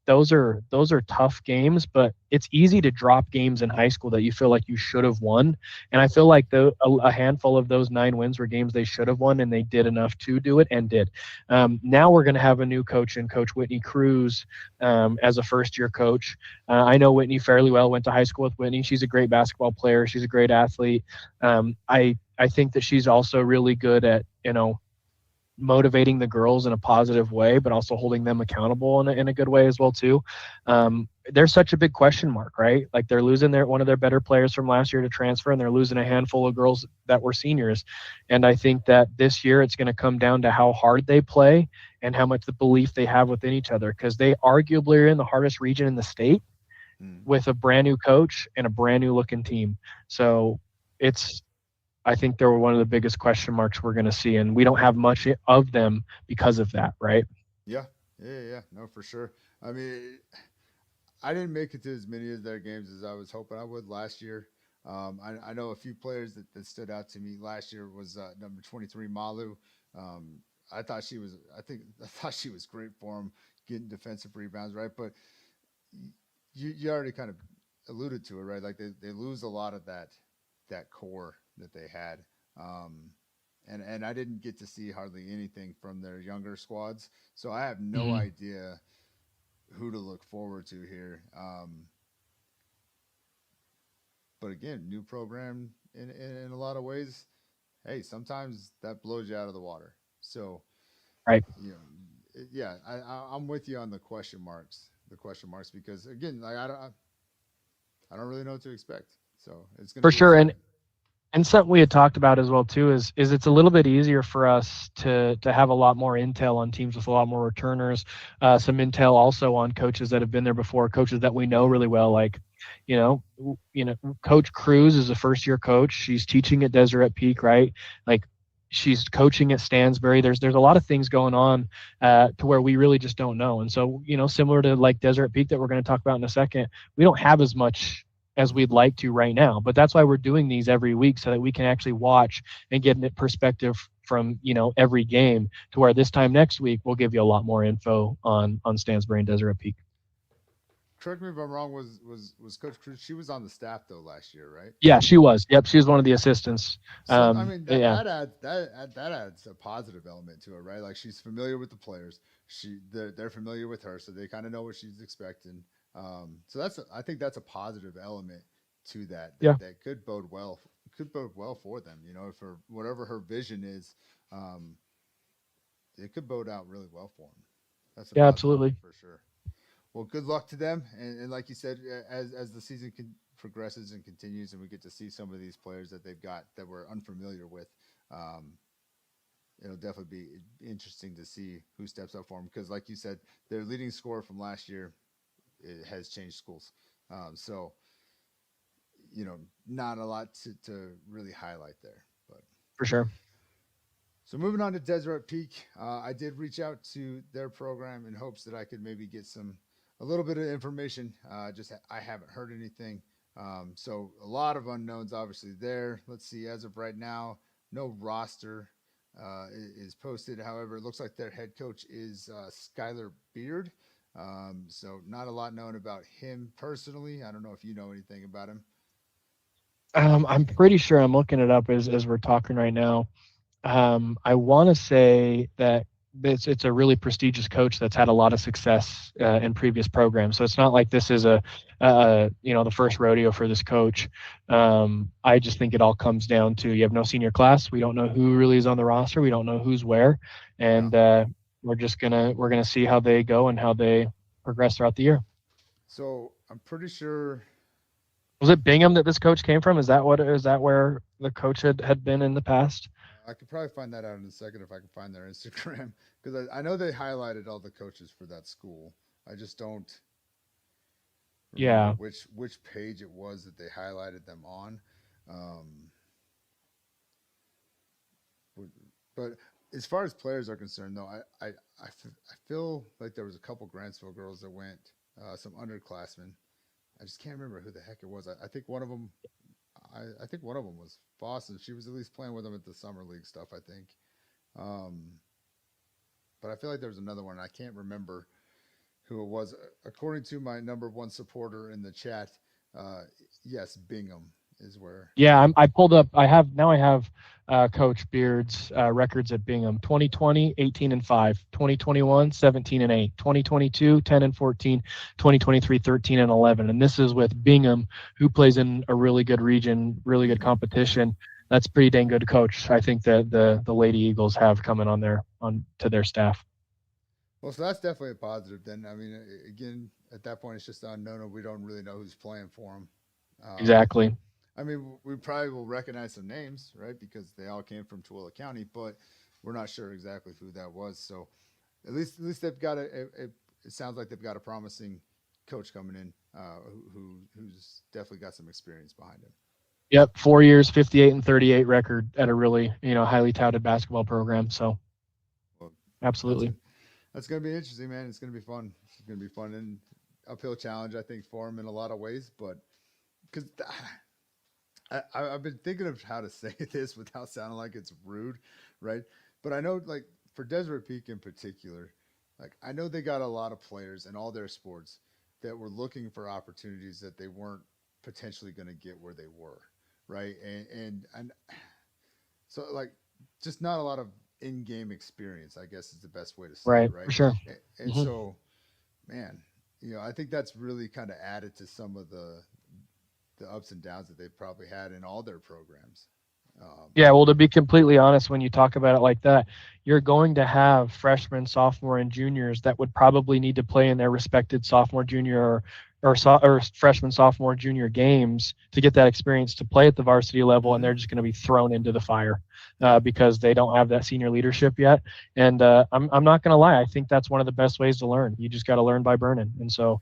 those are tough games, but it's easy to drop games in high school that you feel like you should have won. And I feel like a handful of those 9 wins were games they should have won, and they did enough to do it and did. Now we're going to have a new coach, and Coach Whitney Cruz as a first-year coach. I know Whitney fairly well. Went to high school with Whitney. She's a great basketball player. She's a great athlete. I think that she's also really good at motivating the girls in a positive way, but also holding them accountable in a good way as well too. There's such a big question mark, right? Like they're losing one of their better players from last year to transfer, and they're losing a handful of girls that were seniors. And I think that this year it's going to come down to how hard they play and how much the belief they have within each other, because they arguably are in the hardest region in the state with a brand new coach and a brand new looking team. So I think they were one of the biggest question marks we're going to see, and we don't have much of them because of that, right? Yeah. No, for sure. I mean, I didn't make it to as many of their games as I was hoping I would last year. I know a few players that stood out to me last year was number 23 Malu. I thought she was great for him, getting defensive rebounds, right? But you already kind of alluded to it, right? Like they lose a lot of that core that they had. And I didn't get to see hardly anything from their younger squads. So I have no idea who to look forward to here. But again, new program in a lot of ways. Hey, sometimes that blows you out of the water. So, right. Yeah, I'm with you on the question marks because again, like I don't really know what to expect. So it's going to for sure. And something we had talked about as well too is it's a little bit easier for us to have a lot more intel on teams with a lot more returners, some intel also on coaches that have been there before, coaches that we know really well. Like, Coach Cruz is a first-year coach. She's teaching at Deseret Peak, right? Like, she's coaching at Stansbury. There's a lot of things going on to where we really just don't know. And so, similar to like Deseret Peak that we're going to talk about in a second, we don't have as much as we'd like to right now. But that's why we're doing these every week so that we can actually watch and get a perspective from, every game, to where this time next week we'll give you a lot more info on Stansbury and Deseret Peak. Correct me if I'm wrong. Was Coach Cruz? She was on the staff though last year, right? Yeah, she was. Yep, she was one of the assistants. So I mean, that adds a positive element to it, right? Like, she's familiar with the players. They're familiar with her, so they kind of know what she's expecting. So I think that's a positive element to that. Yeah. That could bode well. Could bode well for them. For whatever her vision is, it could bode out really well for them. That's absolutely, for sure. Well, good luck to them, and like you said, as the season progresses and continues, and we get to see some of these players that they've got that we're unfamiliar with, it'll definitely be interesting to see who steps up for them. Because, like you said, their leading scorer from last year, it has changed schools, so not a lot to really highlight there, but for sure. So moving on to Deseret Peak, I did reach out to their program in hopes that I could maybe get a little bit of information. I haven't heard anything. So a lot of unknowns obviously there. Let's see, as of right now, no roster is posted. However, it looks like their head coach is Skylar Beard. So not a lot known about him personally. I don't know if you know anything about him. I'm pretty sure I'm looking it up as we're talking right now. I want to say that it's a really prestigious coach that's had a lot of success in previous programs. So it's not like this is the first rodeo for this coach. I just think it all comes down to, you have no senior class. We don't know who really is on the roster. We don't know who's where, and we're gonna see how they go and how they progress throughout the year. So I'm pretty sure. Was it Bingham that this coach came from? Is that where the coach had been in the past? I could probably find that out in a second if I can find their Instagram, because I know they highlighted all the coaches for that school. I just don't remember which page it was that they highlighted them on. But as far as players are concerned, though, I feel like there was a couple Grantsville girls that went, some underclassmen. I just can't remember who the heck it was. I think one of them. I think one of them was Boston. She was at least playing with them at the summer league stuff, I think. But I feel like there was another one. I can't remember who it was. According to my number one supporter in the chat, yes, Bingham is where. Yeah, I pulled up. I have Coach Beard's records at Bingham. 2020, 18-5. 2021, 17-8. 2022, 10-14. 2023, 13-11. And this is with Bingham, who plays in a really good region, really good competition. That's pretty dang good coach. I think that the Lady Eagles have coming to their staff. Well, so that's definitely a positive. Then, I mean, again, at that point, it's just unknown. We don't really know who's playing for them. Exactly. I mean, we probably will recognize some names, right? Because they all came from Tooele County, but we're not sure exactly who that was. So at least they've got it sounds like they've got a promising coach coming in who's definitely got some experience behind him. Yep, 4 years, 58-38 record at a really highly touted basketball program. So, absolutely, that's going to be interesting, man. It's going to be fun. It's going to be fun and uphill challenge, I think, for him in a lot of ways. But because I've been thinking of how to say this without sounding like it's rude, right? But I know, like, for Deseret Peak in particular, like, I know they got a lot of players in all their sports that were looking for opportunities that they weren't potentially going to get where they were, right? And so, like, just not a lot of in-game experience, I guess, is the best way to say it, right? For sure. And so, man, I think that's really kind of added to some of the ups and downs that they've probably had in all their programs. Yeah, well, to be completely honest, when you talk about it like that, you're going to have freshmen, sophomore, and juniors that would probably need to play in their respected sophomore, junior, or freshman, sophomore, junior games to get that experience to play at the varsity level, and they're just going to be thrown into the fire because they don't have that senior leadership yet. And I'm not going to lie, I think that's one of the best ways to learn. You just got to learn by burning. And so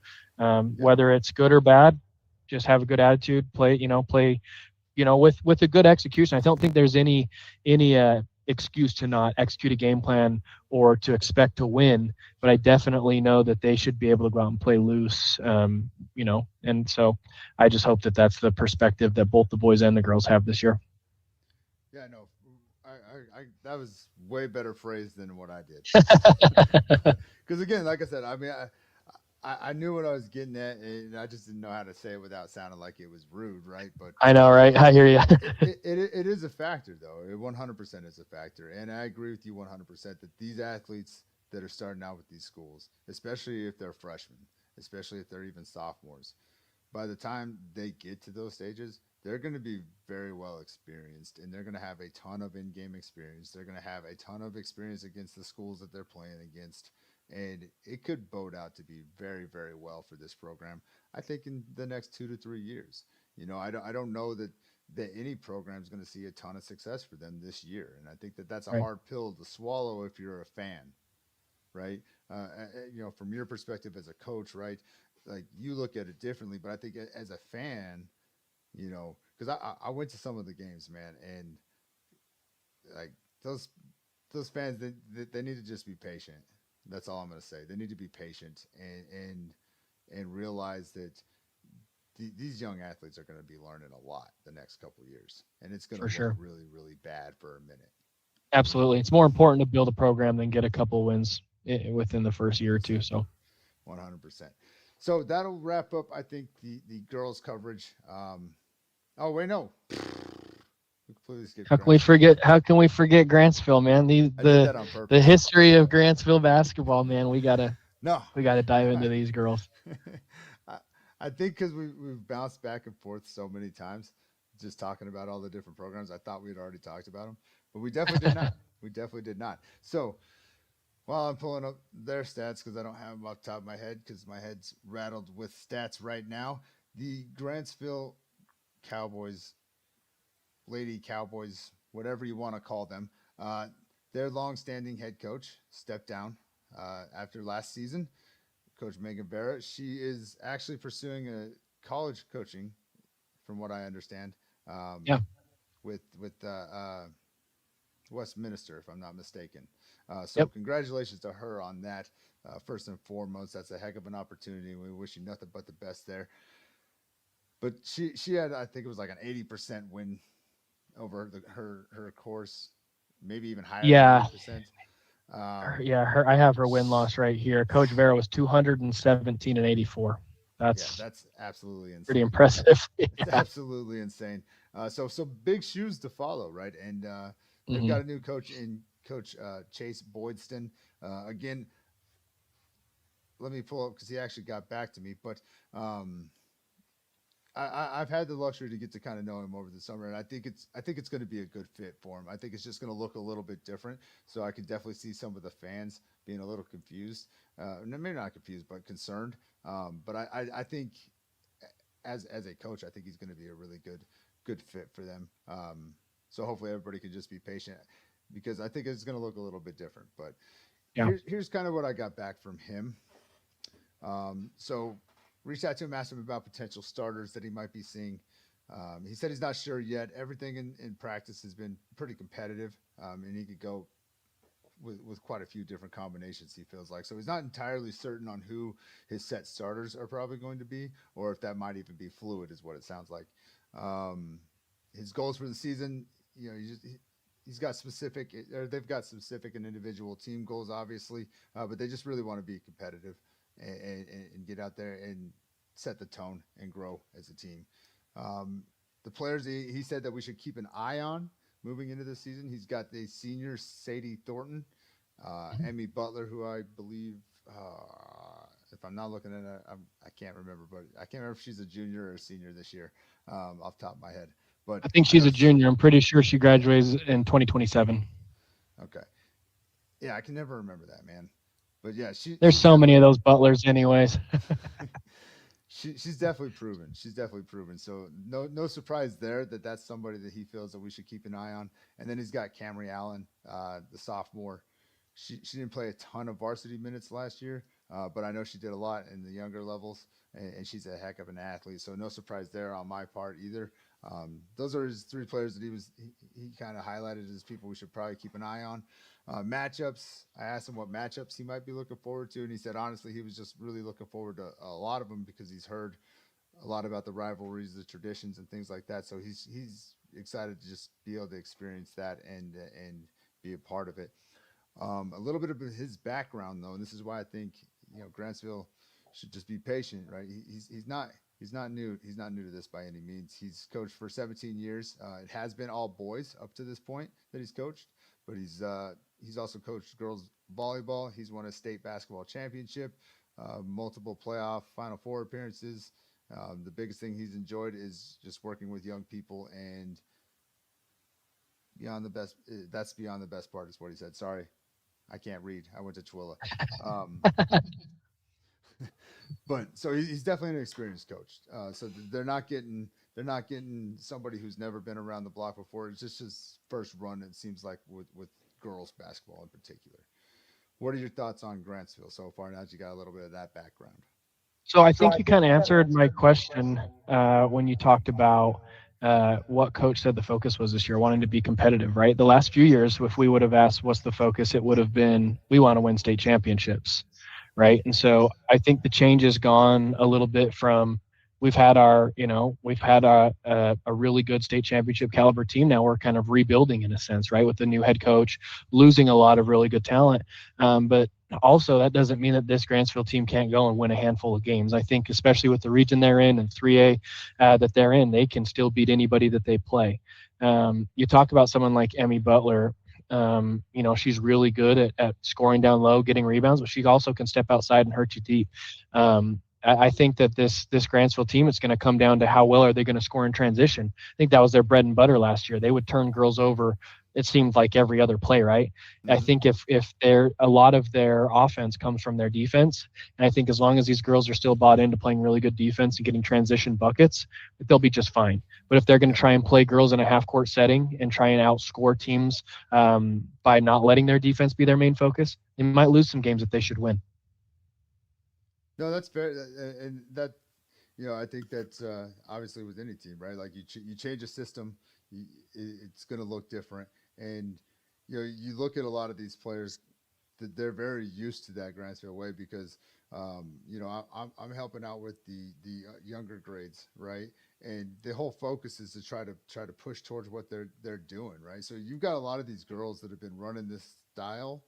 whether it's good or bad, just have a good attitude, play with a good execution. I don't think there's any excuse to not execute a game plan or to expect to win, but I definitely know that they should be able to go out and play loose, and so I just hope that that's the perspective that both the boys and the girls have this year. Yeah, no, I that was way better phrased than what I did. Because again, like I said, I mean, I knew what I was getting at, and I just didn't know how to say it without sounding like it was rude, right? But I know, right? I hear you. it is a factor, though. It 100% is a factor, and I agree with you 100% that these athletes that are starting out with these schools, especially if they're freshmen, especially if they're even sophomores, by the time they get to those stages, they're going to be very well experienced, and they're going to have a ton of in-game experience. They're going to have a ton of experience against the schools that they're playing against. And it could bode out to be very, very well for this program, I think, in the next 2 to 3 years. I don't know that any program is going to see a ton of success for them this year. And I think that that's a hard pill to swallow if you're a fan, right? From your perspective as a coach, right? Like, you look at it differently, but I think as a fan, because I went to some of the games, man, and like those fans, they need to just be patient. That's all I'm going to say. They need to be patient and realize that these young athletes are going to be learning a lot the next couple of years, and it's going to look really, really bad for a minute. Absolutely, it's more important to build a program than get a couple of wins within the first year or two. So, 100%. So that'll wrap up, I think, the girls' coverage. Oh wait, no. How can we forget Grantsville, man? The history of Grantsville basketball, man. We gotta dive into these girls. I think because we've bounced back and forth so many times, just talking about all the different programs. I thought we had already talked about them, but we definitely did not. We definitely did not. So while I'm pulling up their stats, because I don't have them off the top of my head, because my head's rattled with stats right now, the Grantsville Cowboys, Lady Cowboys, whatever you want to call them, their longstanding head coach stepped down after last season. Coach Megan Barrett, she is actually pursuing a college coaching, from what I understand. With Westminster, if I'm not mistaken. Congratulations to her on that. First and foremost, that's a heck of an opportunity. We wish you nothing but the best there. But she had, I think it was like an 80% win over her course, maybe even higher than 80%. I have her win-loss right here. Coach Vera was 217-84. That's absolutely insane. Pretty impressive. It's absolutely insane. So big shoes to follow, right? And they've got a new coach in Coach Chase Boydston. Again, let me pull up because he actually got back to me, but I've had the luxury to get to kind of know him over the summer, and I think it's going to be a good fit for him. I think it's just going to look a little bit different, so I could definitely see some of the fans being a little confused, maybe not confused, but concerned. But I think as a coach, I think he's going to be a really good fit for them. So hopefully everybody can just be patient, because I think it's going to look a little bit different. But here's kind of what I got back from him. So reached out to him, asked him about potential starters that he might be seeing. He said he's not sure yet. Everything in practice has been pretty competitive, and he could go with quite a few different combinations, he feels like. So he's not entirely certain on who his set starters are probably going to be, or if that might even be fluid, is what it sounds like. His goals for the season, he's got specific, or they've got specific and individual team goals, obviously, but they just really want to be competitive and get out there and set the tone and grow as a team. The players he said that we should keep an eye on moving into the season. He's got the senior Sadie Thornton, Emmy Butler, who I believe, if I'm not looking at it, I can't remember, but I can't remember if she's a junior or a senior this year, off the top of my head. But I think she's a junior. I'm pretty sure she graduates in 2027. Okay. Yeah, I can never remember that, man. But yeah, there's so many of those Butlers anyways. she's definitely proven. She's definitely proven. So no surprise there that that's somebody that he feels that we should keep an eye on. And then he's got Camry Allen, the sophomore. She didn't play a ton of varsity minutes last year, but I know she did a lot in the younger levels, and she's a heck of an athlete. So no surprise there on my part either. Those are his three players that he kind of highlighted as people we should probably keep an eye on. Matchups, I asked him what matchups he might be looking forward to, and he said honestly he was just really looking forward to a lot of them because he's heard a lot about the rivalries, the traditions, and things like that. So he's excited to just be able to experience that and be a part of it. A little bit of his background though, and this is why I think Grantsville should just be patient, right? He's not new. He's not new to this by any means. He's coached for 17 years. It has been all boys up to this point that he's coached, but he's also coached girls volleyball. He's won a state basketball championship, multiple playoff Final Four appearances. The biggest thing he's enjoyed is just working with young people and beyond the best. That's beyond the best part is what he said. Sorry, I can't read. I went to Tooele. But so he's definitely an experienced coach. So they're not getting somebody who's never been around the block before. It's just his first run. It seems like with girls basketball in particular. What are your thoughts on Grantsville so far? Now that you got a little bit of that background. So I think you kind of answered my question when you talked about what coach said the focus was this year, wanting to be competitive, right? The last few years, if we would have asked what's the focus, it would have been we want to win state championships, right? And so I think the change has gone a little bit from we've had a really good state championship caliber team. Now we're kind of rebuilding in a sense, right? With the new head coach, losing a lot of really good talent. But also that doesn't mean that this Grantsville team can't go and win a handful of games. I think especially with the region they're in and 3A that they're in, they can still beat anybody that they play. You talk about someone like Emmy Butler. She's really good at scoring down low, getting rebounds, but she also can step outside and hurt you deep. I think that this Grantsville team, it's going to come down to how well are they going to score in transition. I think that was their bread and butter last year. They would turn girls over. It seemed like every other play, right? Mm-hmm. I think if a lot of their offense comes from their defense, and I think as long as these girls are still bought into playing really good defense and getting transition buckets, they'll be just fine. But if they're going to try and play girls in a half-court setting and try and outscore teams by not letting their defense be their main focus, they might lose some games that they should win. No, that's fair, and that I think that's obviously with any team, right? Like you change a system, it's going to look different, and you look at a lot of these players that they're very used to that Grantsville way because I'm helping out with the younger grades, right? And the whole focus is to try to push towards what they're doing, right? So you've got a lot of these girls that have been running this style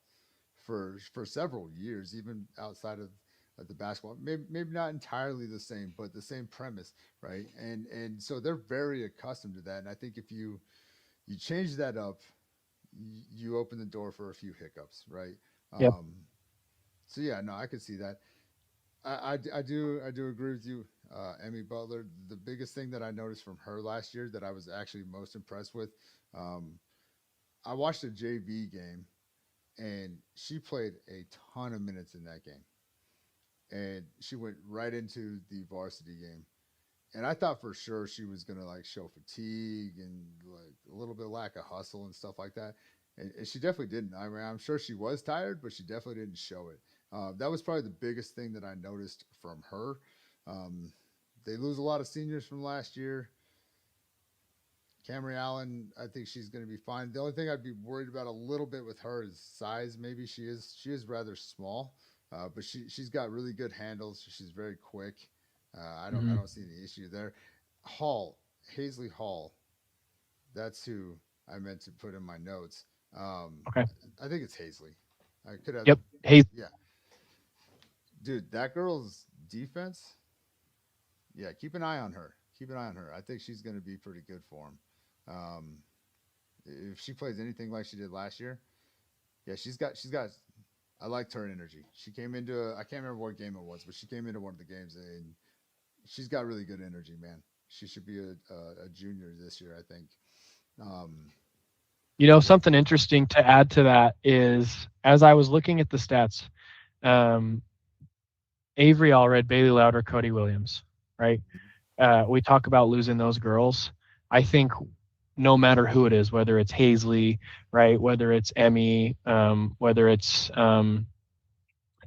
for several years, even outside of the basketball, maybe not entirely the same, but the same premise, right? And so they're very accustomed to that. And I think if you change that up, you open the door for a few hiccups, right? Yep. So yeah, no, I could see that. I do agree with you, Emmy Butler. The biggest thing that I noticed from her last year that I was actually most impressed with, I watched a JV game, and she played a ton of minutes in that game. And she went right into the varsity game. And I thought for sure she was going to like show fatigue and like a little bit of lack of hustle and stuff like that. And she definitely didn't. I mean, I'm sure she was tired, but she definitely didn't show it. That was probably the biggest thing that I noticed from her. They lose a lot of seniors from last year. Camry Allen, I think she's going to be fine. The only thing I'd be worried about a little bit with her is size. Maybe she is rather small. But she's got really good handles. She's very quick. I don't see any issue there. Hazley Hall. That's who I meant to put in my notes. Okay. I think it's Hazley. I could have. Yep. Yeah. Dude, that girl's defense. Yeah, keep an eye on her. I think she's going to be pretty good for him. If she plays anything like she did last year, yeah, she's got. I liked her energy. She came into I can't remember what game it was, but she came into one of the games and she's got really good energy, man. She should be a junior this year, I think. Something interesting to add to that is as I was looking at the stats, Avery Allred, Bailey Louder, Cody Williams. right? We talk about losing those girls. I think no matter who it is, whether it's Hazley, right, whether it's Emmy, whether it's I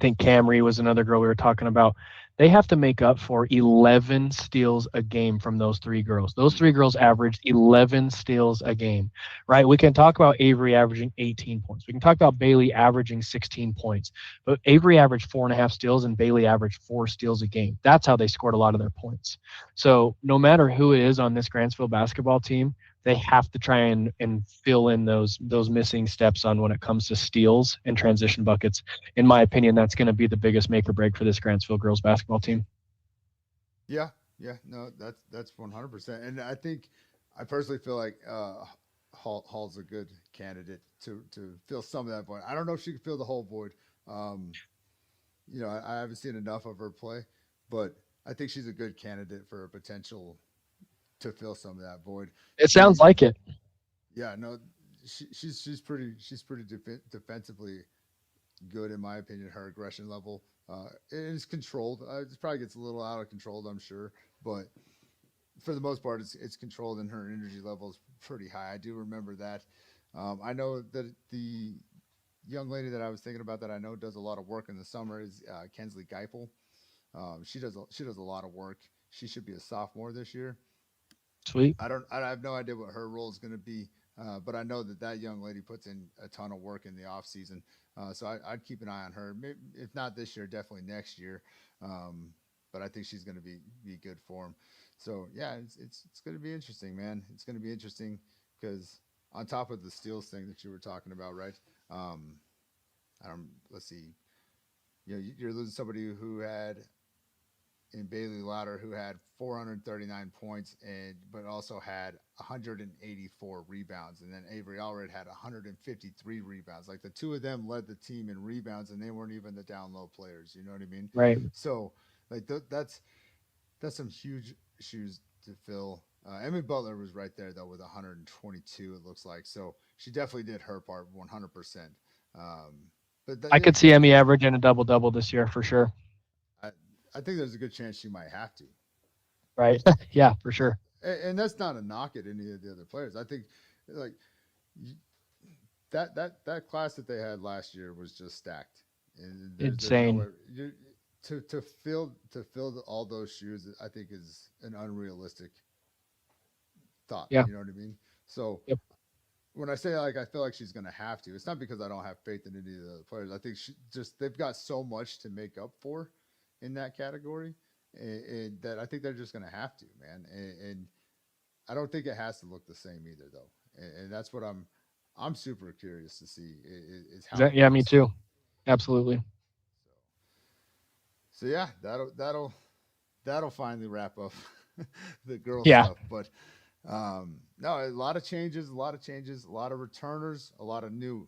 think Camry was another girl we were talking about. They have to make up for 11 steals a game from those three girls. Those three girls averaged 11 steals a game, right? We can talk about Avery averaging 18 points. We can talk about Bailey averaging 16 points, but Avery averaged 4.5 steals and Bailey averaged 4 steals a game. That's how they scored a lot of their points. So no matter who it is on this Grantsville basketball team, they have to try and fill in those missing steps on when it comes to steals and transition buckets. In my opinion, that's going to be the biggest make or break for this Grantsville girls basketball team. Yeah, no, that's 100%. And I personally feel like Hall's a good candidate to fill some of that void. I don't know if she can fill the whole void. I haven't seen enough of her play, but I think she's a good candidate for a potential to fill some of that void. It sounds like it. Yeah, no, she's pretty defensively good in my opinion. Her aggression level it is controlled. It probably gets a little out of control, I'm sure, but for the most part, it's controlled, and her energy level is pretty high. I do remember that. I know that the young lady that I was thinking about that I know does a lot of work in the summer is Kensley Geipel. She does a lot of work. She should be a sophomore this year. Sweet. I have no idea what her role is going to be, but I know that young lady puts in a ton of work in the off season. So I'd keep an eye on her. Maybe, if not this year, definitely next year. But I think she's going to be good for him. So yeah, it's going to be interesting, man. It's going to be interesting because on top of the steals thing that you were talking about, right? Let's see. You're losing somebody who had in Bailey Lauder, who had 439 points but also had 184 rebounds, and then Avery Allred had 153 rebounds. Like the two of them led the team in rebounds, and they weren't even the down low players. You know what I mean? Right. So like that's some huge shoes to fill. Emmy Butler was right there though with 122. It looks like so she definitely did her part 100%. I could see Emmy averaging a double this year for sure. I think there's a good chance she might have to. Right. Yeah, for sure. And that's not a knock at any of the other players. I think like that class that they had last year was just stacked. And insane. To fill all those shoes, I think is an unrealistic thought. Yeah. You know what I mean? So yep. When I say like I feel like she's gonna have to, it's not because I don't have faith in any of the other players. I think they've got so much to make up for in that category, and that I think they're just going to have to, man. And I don't think it has to look the same either, though. And that's what I'm super curious to see is how. Yeah, me too. Absolutely. So yeah, that'll finally wrap up the girl stuff. But no, a lot of changes, a lot of returners, a lot of new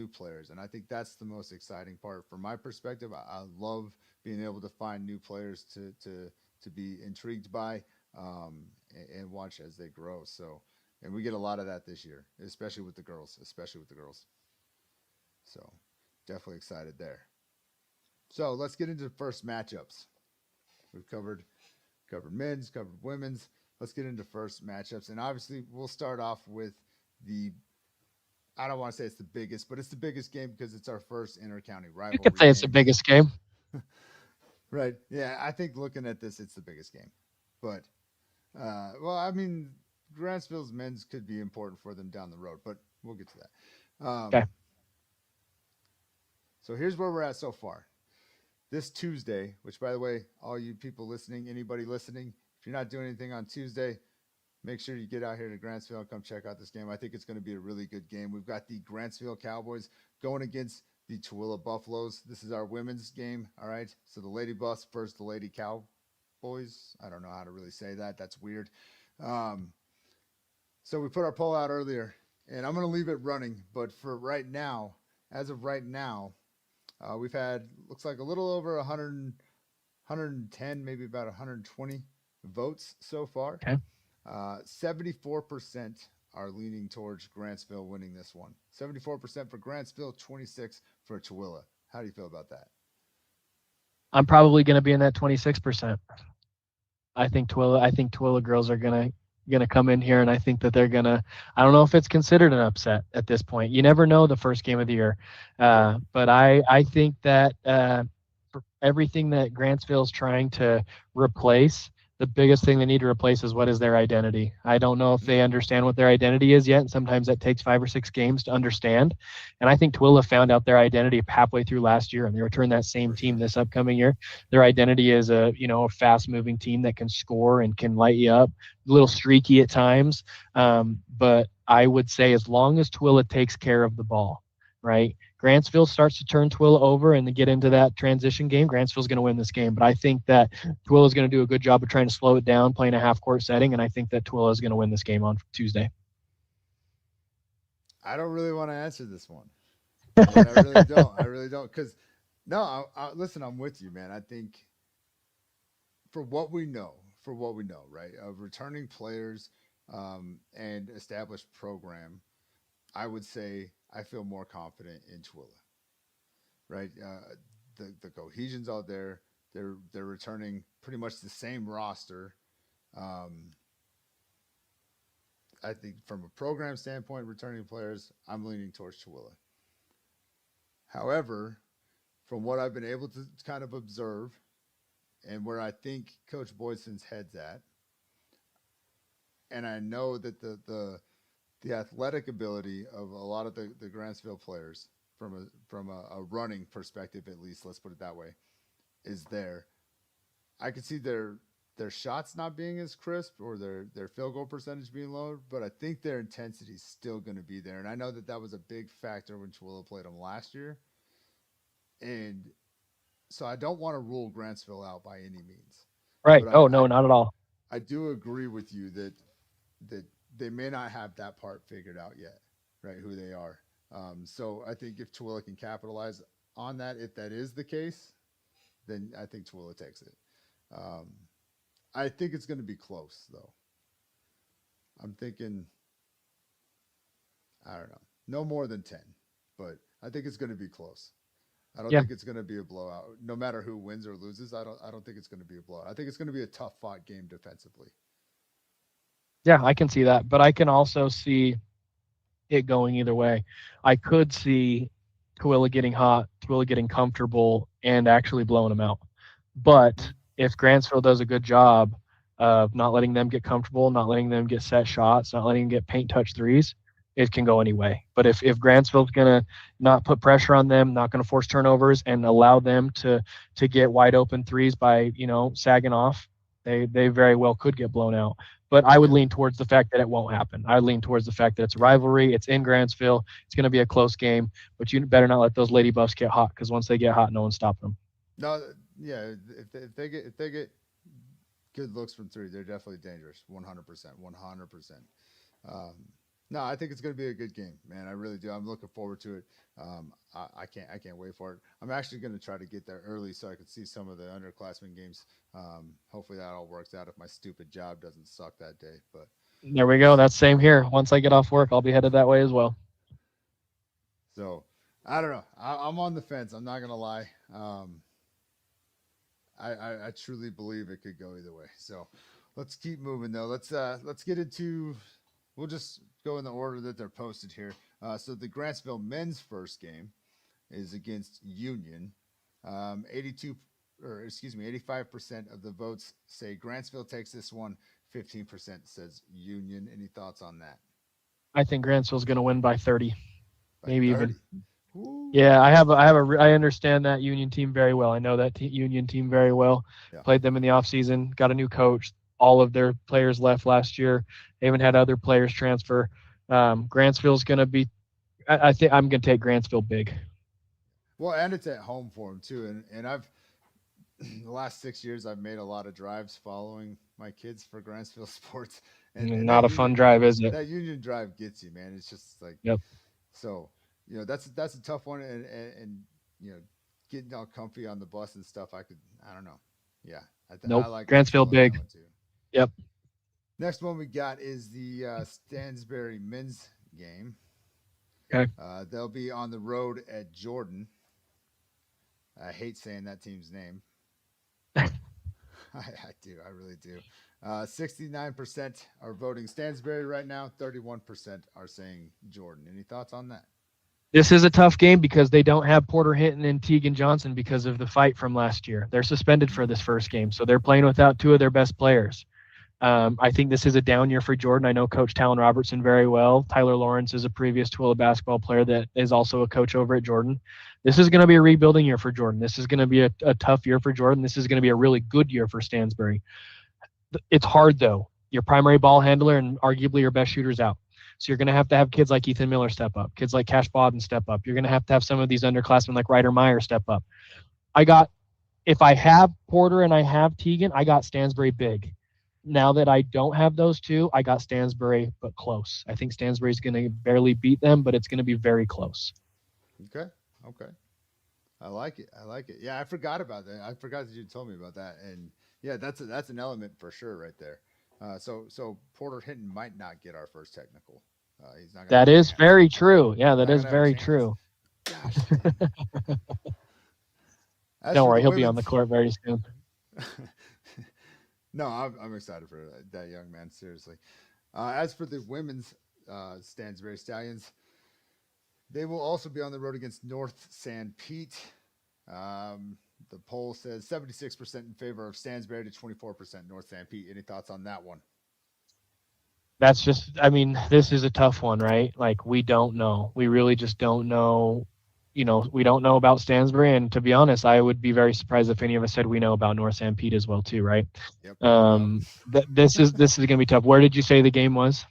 players, and I think that's the most exciting part from my perspective. I love being able to find new players to be intrigued by and watch as they grow. So, and we get a lot of that this year, especially with the girls. So, definitely excited there. So let's get into the first matchups. We've covered men's, covered women's. Let's get into first matchups, and obviously we'll start off with I don't want to say it's the biggest, but it's the biggest game because it's our first inter-county rivalry. You could say it's the biggest game. Right. Yeah, I think looking at this, it's the biggest game. But, well, I mean, Grantsville's men's could be important for them down the road, but we'll get to that. Okay. So here's where we're at so far. This Tuesday, which, by the way, all you people listening, anybody listening, if you're not doing anything on Tuesday, make sure you get out here to Grantsville and come check out this game. I think it's going to be a really good game. We've got the Grantsville Cowboys going against the Tooele Buffaloes. This is our women's game, all right? So the Lady Buffs versus the Lady Cowboys. I don't know how to really say that. That's weird. So we put our poll out earlier, and I'm going to leave it running. But for right now, as of right now, we've had, looks like a little over 110, maybe about 120 votes so far. Okay. 74% are leaning towards Grantsville winning this one. 74% for Grantsville, 26% for Tooele. How do you feel about that? I'm probably going to be in that 26%. I think Tooele girls are gonna come in here, and I think that they're gonna. I don't know if it's considered an upset at this point. You never know the first game of the year, but I think that for everything that Grantsville's trying to replace, the biggest thing they need to replace is what is their identity. I don't know if they understand what their identity is yet, and sometimes that takes 5 or 6 games to understand. And I think Tooele found out their identity halfway through last year, and they return that same team this upcoming year. Their identity is a fast moving team that can score and can light you up, a little streaky at times. But I would say as long as Tooele takes care of the ball, right? Grantsville starts to turn Tooele over and get into that transition game. Grantsville's going to win this game, but I think that Tooele is going to do a good job of trying to slow it down, playing a half-court setting, and I think that Tooele is going to win this game on Tuesday. I don't really want to answer this one. I really don't. I really don't. Because, no, listen, I'm with you, man. I think for what we know, right, of returning players and established program, I would say I feel more confident in Tooele, right? The cohesion's out there. They're returning pretty much the same roster. I think from a program standpoint, returning players, I'm leaning towards Tooele. However, from what I've been able to kind of observe and where I think Coach Boydson's head's at, and I know that the athletic ability of a lot of the Grantsville players from a running perspective, at least, let's put it that way, is there. I could see their shots not being as crisp or their field goal percentage being lower, but I think their intensity is still going to be there. And I know that was a big factor when Tooele played them last year. And so I don't want to rule Grantsville out by any means. Right. No, not at all. I do agree with you that they may not have that part figured out yet, right, who they are. So I think if Tooele can capitalize on that, if that is the case, then I think Tooele takes it. I think it's going to be close, though. I'm thinking, I don't know, no more than 10, but I think it's going to be close. I don't think it's going to be a blowout. No matter who wins or loses, I don't think it's going to be a blowout. I think it's going to be a tough fought game defensively. Yeah, I can see that, but I can also see it going either way. I could see Tooele getting hot, Tooele getting comfortable, and actually blowing them out. But if Grantsville does a good job of not letting them get comfortable, not letting them get set shots, not letting them get paint touch threes, it can go any way. But if Grantsville's going to not put pressure on them, not going to force turnovers, and allow them to get wide open threes by sagging off, they very well could get blown out. But I would lean towards the fact that it won't happen. I lean towards the fact that it's a rivalry. It's in Grantsville. It's going to be a close game. But you better not let those Lady Buffs get hot, because once they get hot, no one's stopping them. No, yeah. If they get good looks from three, they're definitely dangerous. 100%. No, I think it's going to be a good game, man. I really do. I'm looking forward to it. I can't wait for it. I'm actually going to try to get there early so I can see some of the underclassmen games. Hopefully that all works out if my stupid job doesn't suck that day. But there we go. That's same here. Once I get off work, I'll be headed that way as well. So I don't know. I'm on the fence. I'm not going to lie. I truly believe it could go either way. So let's keep moving though. Let's get into. We'll just go in the order that they're posted here. So the Grantsville men's first game is against Union. 85% of the votes say Grantsville takes this one. 15% says Union. Any thoughts on that? I think Grantsville's going to win by 30, maybe 30? even. Ooh. Yeah, I understand that Union team very well. I know that Union team very well. Yeah. Played them in the offseason, got a new coach. All of their players left last year. They haven't had other players transfer. Grantsville's going to be – I think I'm going to take Grantsville big. Well, and it's at home for them too. And I've – the last 6 years I've made a lot of drives following my kids for Grantsville sports. And not a fun drive, is it? That Union drive gets you, man. It's just like – Yep. So, that's a tough one. And getting all comfy on the bus and stuff, I don't know. Yeah. Nope. I like Grantsville big. Yep. Next one we got is the Stansbury men's game. Okay. They'll be on the road at Jordan. I hate saying that team's name. I do. I really do. 69% are voting Stansbury right now. 31% are saying Jordan. Any thoughts on that? This is a tough game because they don't have Porter Hinton and Tegan Johnson because of the fight from last year. They're suspended for this first game, so they're playing without two of their best players. I think this is a down year for Jordan. I know Coach Talon Robertson very well. Tyler Lawrence is a previous Tooele basketball player that is also a coach over at Jordan. This is going to be a rebuilding year for Jordan. This is going to be a tough year for Jordan. This is going to be a really good year for Stansbury. It's hard, though. Your primary ball handler and arguably your best shooter's out. So you're going to have kids like Ethan Miller step up, kids like Cash Bodden step up. You're going to have some of these underclassmen like Ryder Meyer step up. If I have Porter and I have Tegan, I got Stansbury big. Now that I don't have those two, I got Stansbury, but close. I think Stansbury's going to barely beat them, but it's going to be very close. Okay. I like it. Yeah, I forgot about that. I forgot that you told me about that. And yeah, that's an element for sure right there. So Porter Hinton might not get our first technical. He's not. That is very true. Yeah, that is very true. Gosh. Don't worry, he'll be on the court very soon. No, I'm excited for that young man. Seriously. As for the women's Stansbury Stallions, they will also be on the road against North San Pete. The poll says 76% in favor of Stansbury to 24% North San Pete. Any thoughts on that one? That's just, this is a tough one, right? Like, we don't know. We really just don't know. We don't know about Stansbury, and to be honest, I would be very surprised if any of us said we know about North San Pete as well, too, right? Yep. This is going to be tough. Where did you say the game was?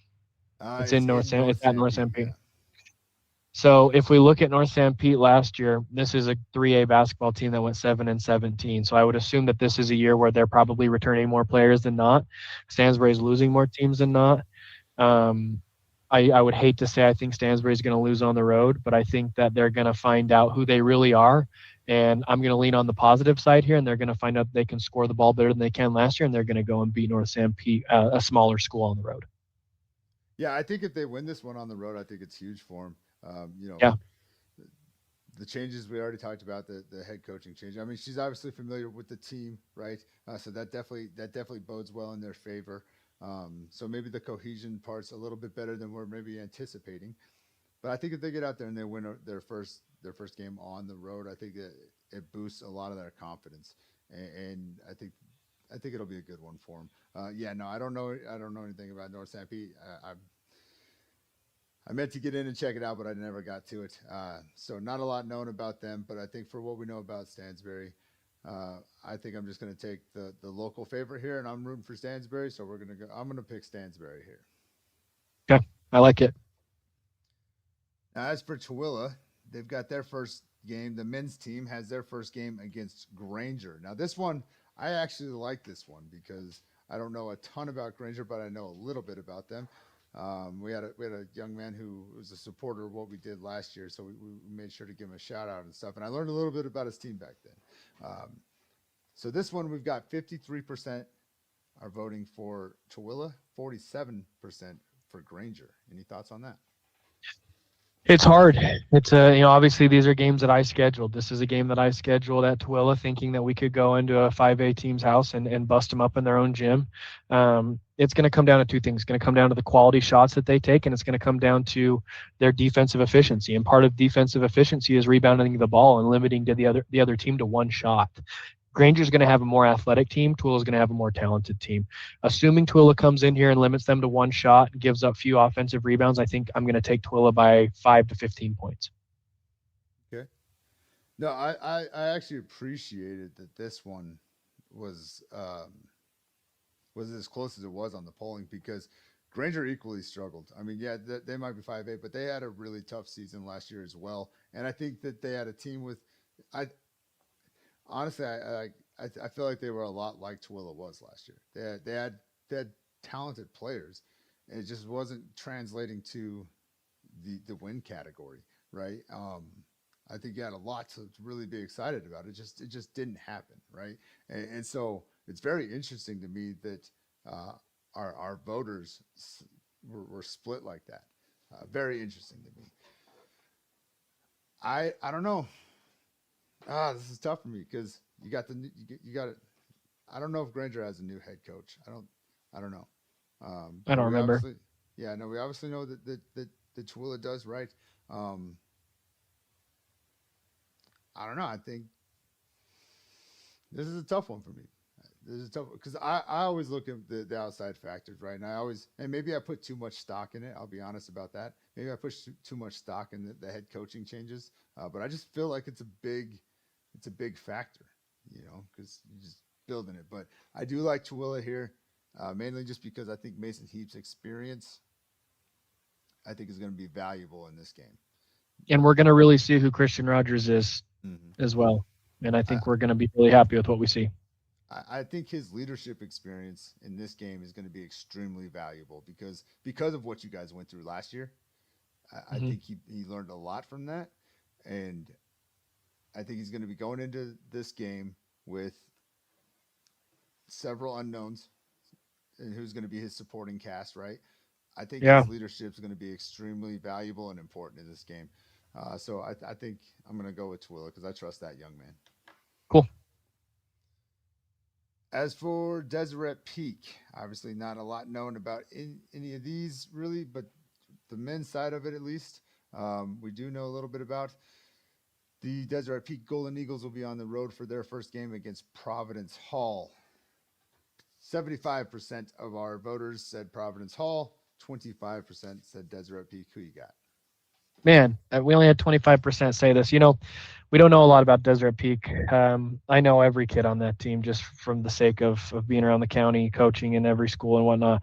It's at North San Pete. Yeah. So if we look at North San Pete last year, this is a 3A basketball team that went 7-17. So I would assume that this is a year where they're probably returning more players than not. Stansbury is losing more teams than not. I would hate to say I think Stansbury is going to lose on the road, but I think that they're going to find out who they really are. And I'm going to lean on the positive side here, and they're going to find out they can score the ball better than they can last year, and they're going to go and beat North San Pete, a smaller school on the road. Yeah, I think if they win this one on the road, I think it's huge for them. Yeah. The changes we already talked about, the head coaching change. I mean, she's obviously familiar with the team, right? So that definitely bodes well in their favor. So maybe the cohesion part's a little bit better than we're maybe anticipating. But I think if they get out there and they win their first game on the road, I think it boosts a lot of their confidence, and I think it'll be a good one for them. Yeah, no, I don't know anything about North San Pete. I meant to get in and check it out, but I never got to it. So not a lot known about them, but I think for what we know about Stansbury, I think I'm just going to take the local favorite here, and I'm rooting for Stansbury. So I'm going to pick Stansbury here. Okay, I like it. Now, as for Tooele, they've got their first game. The men's team has their first game against Granger. Now, this one, I actually like this one because I don't know a ton about Granger, but I know a little bit about them. We had a young man who was a supporter of what we did last year, so we made sure to give him a shout out and stuff. And I learned a little bit about his team back then. So this one, we've got 53% are voting for Tooele, 47% for Granger. Any thoughts on that? It's hard. It's obviously these are games that I scheduled. This is a game that I scheduled at Tooele, thinking that we could go into a 5A team's house and bust them up in their own gym. It's going to come down to two things. It's going to come down to the quality shots that they take, and it's going to come down to their defensive efficiency. And part of defensive efficiency is rebounding the ball and limiting the other team to one shot. Granger's going to have a more athletic team. Tooele's going to have a more talented team. Assuming Tooele comes in here and limits them to one shot and gives up few offensive rebounds, I think I'm going to take Tooele by 5 to 15 points. Okay. No, I actually appreciated that this one was as close as it was on the polling, because Granger equally struggled. I mean, yeah, they might be 5A, but they had a really tough season last year as well. And I think that they had a team with honestly, I feel like they were a lot like Tooele was last year. They had talented players, and it just wasn't translating to the win category, right? I think you had a lot to really be excited about. It just didn't happen, right? And so it's very interesting to me that our voters were split like that. Very interesting to me. I don't know. This is tough for me because you got it. I don't know if Granger has a new head coach. I don't know. I don't We remember. obviously, yeah, no, we obviously know that Tooele does, right. Um, I don't know. I think this is a tough one for me. This is tough because I always look at the outside factors, right? And I always, and maybe I put too much stock in it. I'll be honest about that. Maybe I push too much stock in the head coaching changes. But I just feel like it's a big factor, because you're just building it. But I do like Tooele here, mainly just because I think Mason Heap's experience, I think, is going to be valuable in this game. And we're going to really see who Christian Rogers is Mm-hmm. as well. And I I, think we're going to be really happy with what we see. I think his leadership experience in this game is going to be extremely valuable because of what you guys went through last year. I Hmm. think he learned a lot from that, and I think he's going to be going into this game with several unknowns and who's going to be his supporting cast, right? I think Yeah, his leadership is going to be extremely valuable and important in this game. So I think I'm going to go with Tooele because I trust that young man. cool. As for Deseret Peak, obviously not a lot known about any of these really, but the men's side of it at least, we do know a little bit about. The Deseret Peak Golden Eagles will be on the road for their first game against Providence Hall. 75% of our voters said Providence Hall. 25% said Deseret Peak. Who you got? Man, we only had 25% say this. We don't know a lot about Desert Peak. I know every kid on that team just from the sake of being around the county, coaching in every school and whatnot.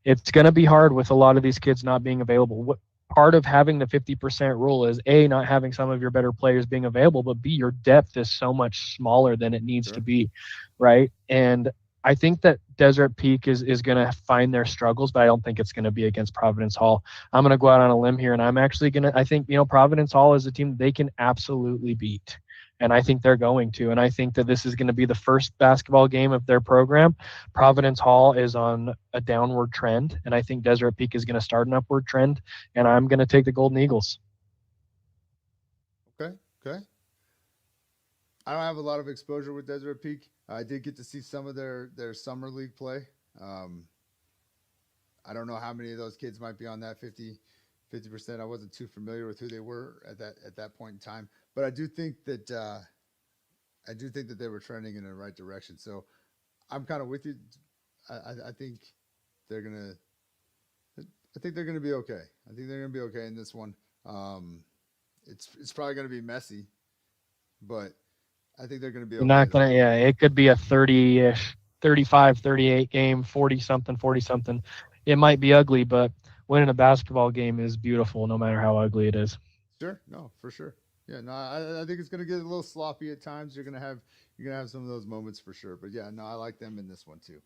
It's going to be hard with a lot of these kids not being available. What part of having the 50% rule is A, not having some of your better players being available, but B, your depth is so much smaller than it needs to Sure. be, right? And I think that Desert Peak is going to find their struggles, but I don't think it's going to be against Providence Hall. I'm going to go out on a limb here, and I'm actually going to, I think, Providence Hall is a team they can absolutely beat. And I think they're going to. And I think that this is going to be the first basketball game of their program. Providence Hall is on a downward trend, and I think Desert Peak is going to start an upward trend. And I'm going to take the Golden Eagles. Okay. Okay. I don't have a lot of exposure with Deseret Peak. I did get to see some of their summer league play. Um, I don't know how many of those kids might be on that 50%. I wasn't too familiar with who they were at that point in time, but I do think that they were trending in the right direction. So I'm kind of with you. I think they're gonna I think they're gonna be okay. I think they're gonna be okay in this one. Um, it's probably gonna be messy, but I think they're gonna be You're okay not though. going to, yeah, it could be a 30-ish, 35, 38 game, 40 something, 40 something. It might be ugly, but winning a basketball game is beautiful no matter how ugly it is. Sure, no, for sure. Yeah, no, I think it's gonna get a little sloppy at times. You're gonna have some of those moments for sure. But yeah, no, I like them in this one too.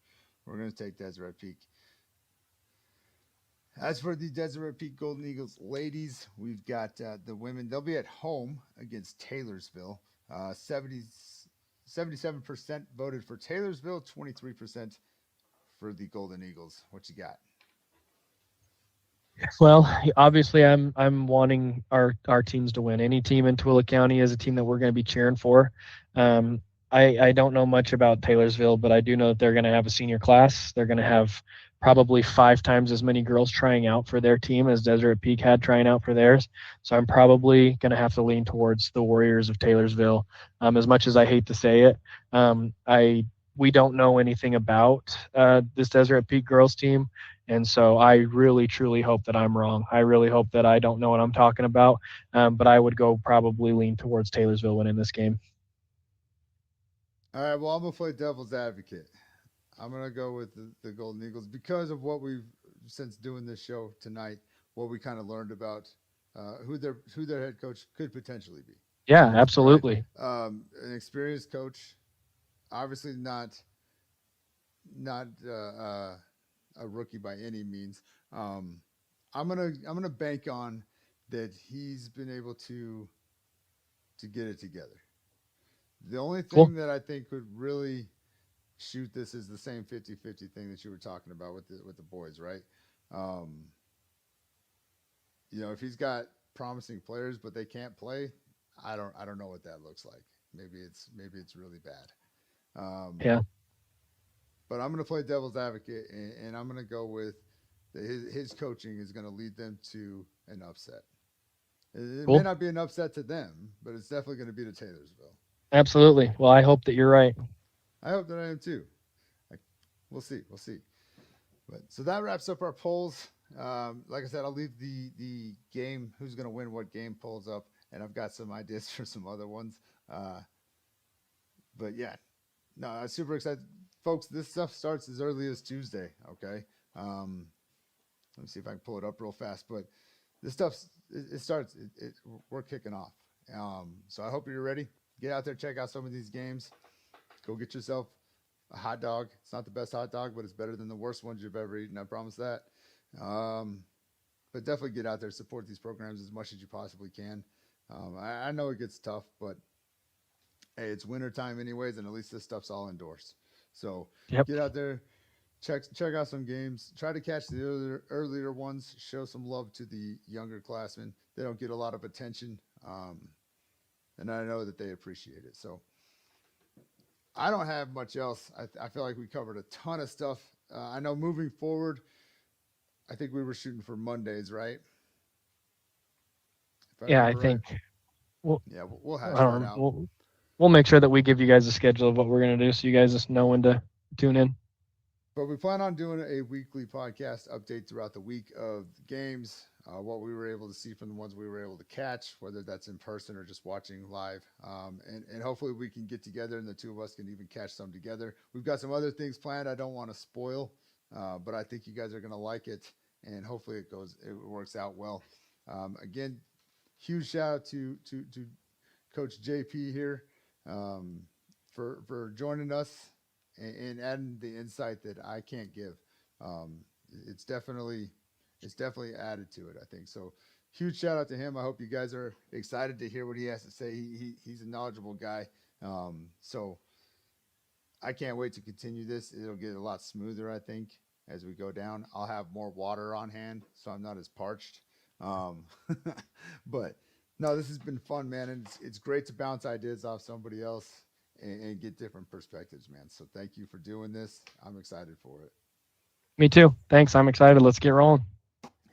We're gonna take Deseret Peak. As for the Deseret Peak Golden Eagles ladies, we've got the women. They'll be at home against Taylorsville. 77% voted for Taylorsville, 23% for the Golden Eagles. What you got? Well, obviously, I'm wanting our teams to win. Any team in Tooele County is a team that we're going to be cheering for. Um, I don't know much about Taylorsville, but I do know that they're going to have a senior class. They're going to have probably 5 times as many girls trying out for their team as Desert Peak had trying out for theirs. So I'm probably going to have to lean towards the Warriors of Taylorsville. As much as I hate to say it, I we don't know anything about this Desert Peak girls team. And so I really, truly hope that I'm wrong. I really hope that I don't know what I'm talking about. But I would go probably lean towards Taylorsville winning this game. All right, well, I'm gonna play devil's advocate. I'm gonna go with the Golden Eagles because of what we've since doing this show tonight. What we kind of learned about who their head coach could potentially be. Yeah, All right, absolutely. an experienced coach, obviously not a rookie by any means. Um, I'm gonna bank on that he's been able to get it together. The only Cool. thing that I think could really shoot this is the same 50-50 thing that you were talking about with the boys, right? Um, if he's got promising players but they can't play, I don't know what that looks like. Maybe it's really bad. Um, Yeah. but I'm going to play devil's advocate, and I'm going to go with his coaching is going to lead them to an upset. It Cool. may not be an upset to them, but it's definitely going to be to Taylorsville. Absolutely. Well, I hope that you're right. I hope that I am too. We'll see. But so that wraps up our polls. Like I said, I'll leave the game, who's going to win what game polls up, and I've got some ideas for some other ones. But yeah, no, I'm super excited. Folks, this stuff starts as early as Tuesday, okay? Let me see if I can pull it up real fast, but this stuff, it starts, we're kicking off. So I hope you're ready. Get out there, check out some of these games. Go get yourself a hot dog. It's not the best hot dog, but it's better than the worst ones you've ever eaten. I promise that. But definitely get out there, support these programs as much as you possibly can. I know it gets tough, but hey, it's winter time anyways, and at least this stuff's all indoors. So Get out there, check out some games. Try to catch the earlier ones. Show some love to the younger classmen. They don't get a lot of attention, and I know that they appreciate it. So I don't have much else. I feel like we covered a ton of stuff. I know moving forward, I think we were shooting for Mondays, right? I think. We'll hash that out. We'll make sure that we give you guys a schedule of what we're going to do so you guys just know when to tune in. But we plan on doing a weekly podcast update throughout the week of the games, what we were able to see from the ones we were able to catch, whether that's in person or just watching live. And hopefully we can get together and the two of us can even catch some together. We've got some other things planned I don't want to spoil, but I think you guys are going to like it, and hopefully it works out well. Again, huge shout out to Coach JP here for joining us and adding the insight that I can't give. It's definitely added to it, I think. So huge shout out to him. I hope you guys are excited to hear what he has to say. He's a knowledgeable guy. So I can't wait to continue this. It'll get a lot smoother, I think, as we go down. I'll have more water on hand, so I'm not as parched. But no, this has been fun, man. And it's great to bounce ideas off somebody else and get different perspectives, man. So thank you for doing this. I'm excited for it. Me too. Thanks. I'm excited. Let's get rolling.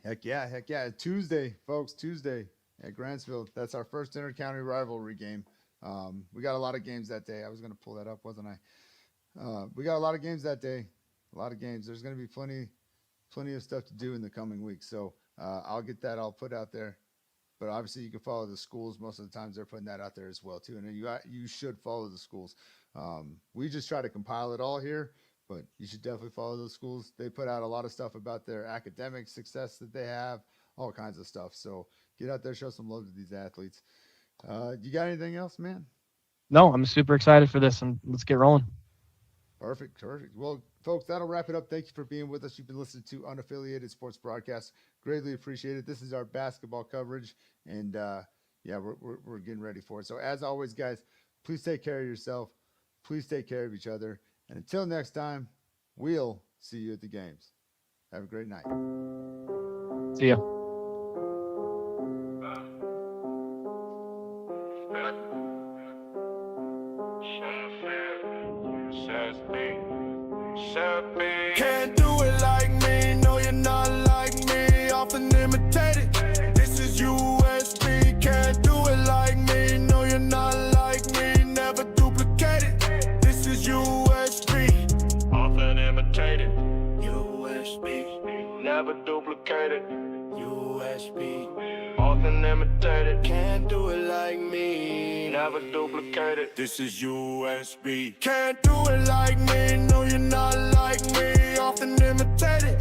Heck yeah. Tuesday, folks, Tuesday at Grantsville. That's our first inter-county rivalry game. We got a lot of games that day. I was going to pull that up, wasn't I? We got a lot of games that day. A lot of games. There's going to be plenty of stuff to do in the coming weeks. So I'll get that all put out there. But obviously you can follow the schools. Most of the times they're putting that out there as well too. And you should follow the schools. We just try to compile it all here, but you should definitely follow those schools. They put out a lot of stuff about their academic success that they have, all kinds of stuff. So get out there, show some love to these athletes. You got anything else, man? No, I'm super excited for this, and let's get rolling. Perfect. Well, folks, that'll wrap it up. Thank you for being with us. You've been listening to Unaffiliated Sports Broadcast. Greatly appreciated. This is our basketball coverage, and we're getting ready for it. So as always, guys, please take care of yourself. Please take care of each other. And until next time, we'll see you at the games. Have a great night. See ya. Can't do it like me, no you're not like me, often imitated. This is USB. Can't do it like me, no you're not like me, never duplicated. This is USB, often imitated. USB, never duplicated. USB, often imitated. Can't do it like me, never duplicated. This is USB. Can't do it like me, no you're not like me, often imitated.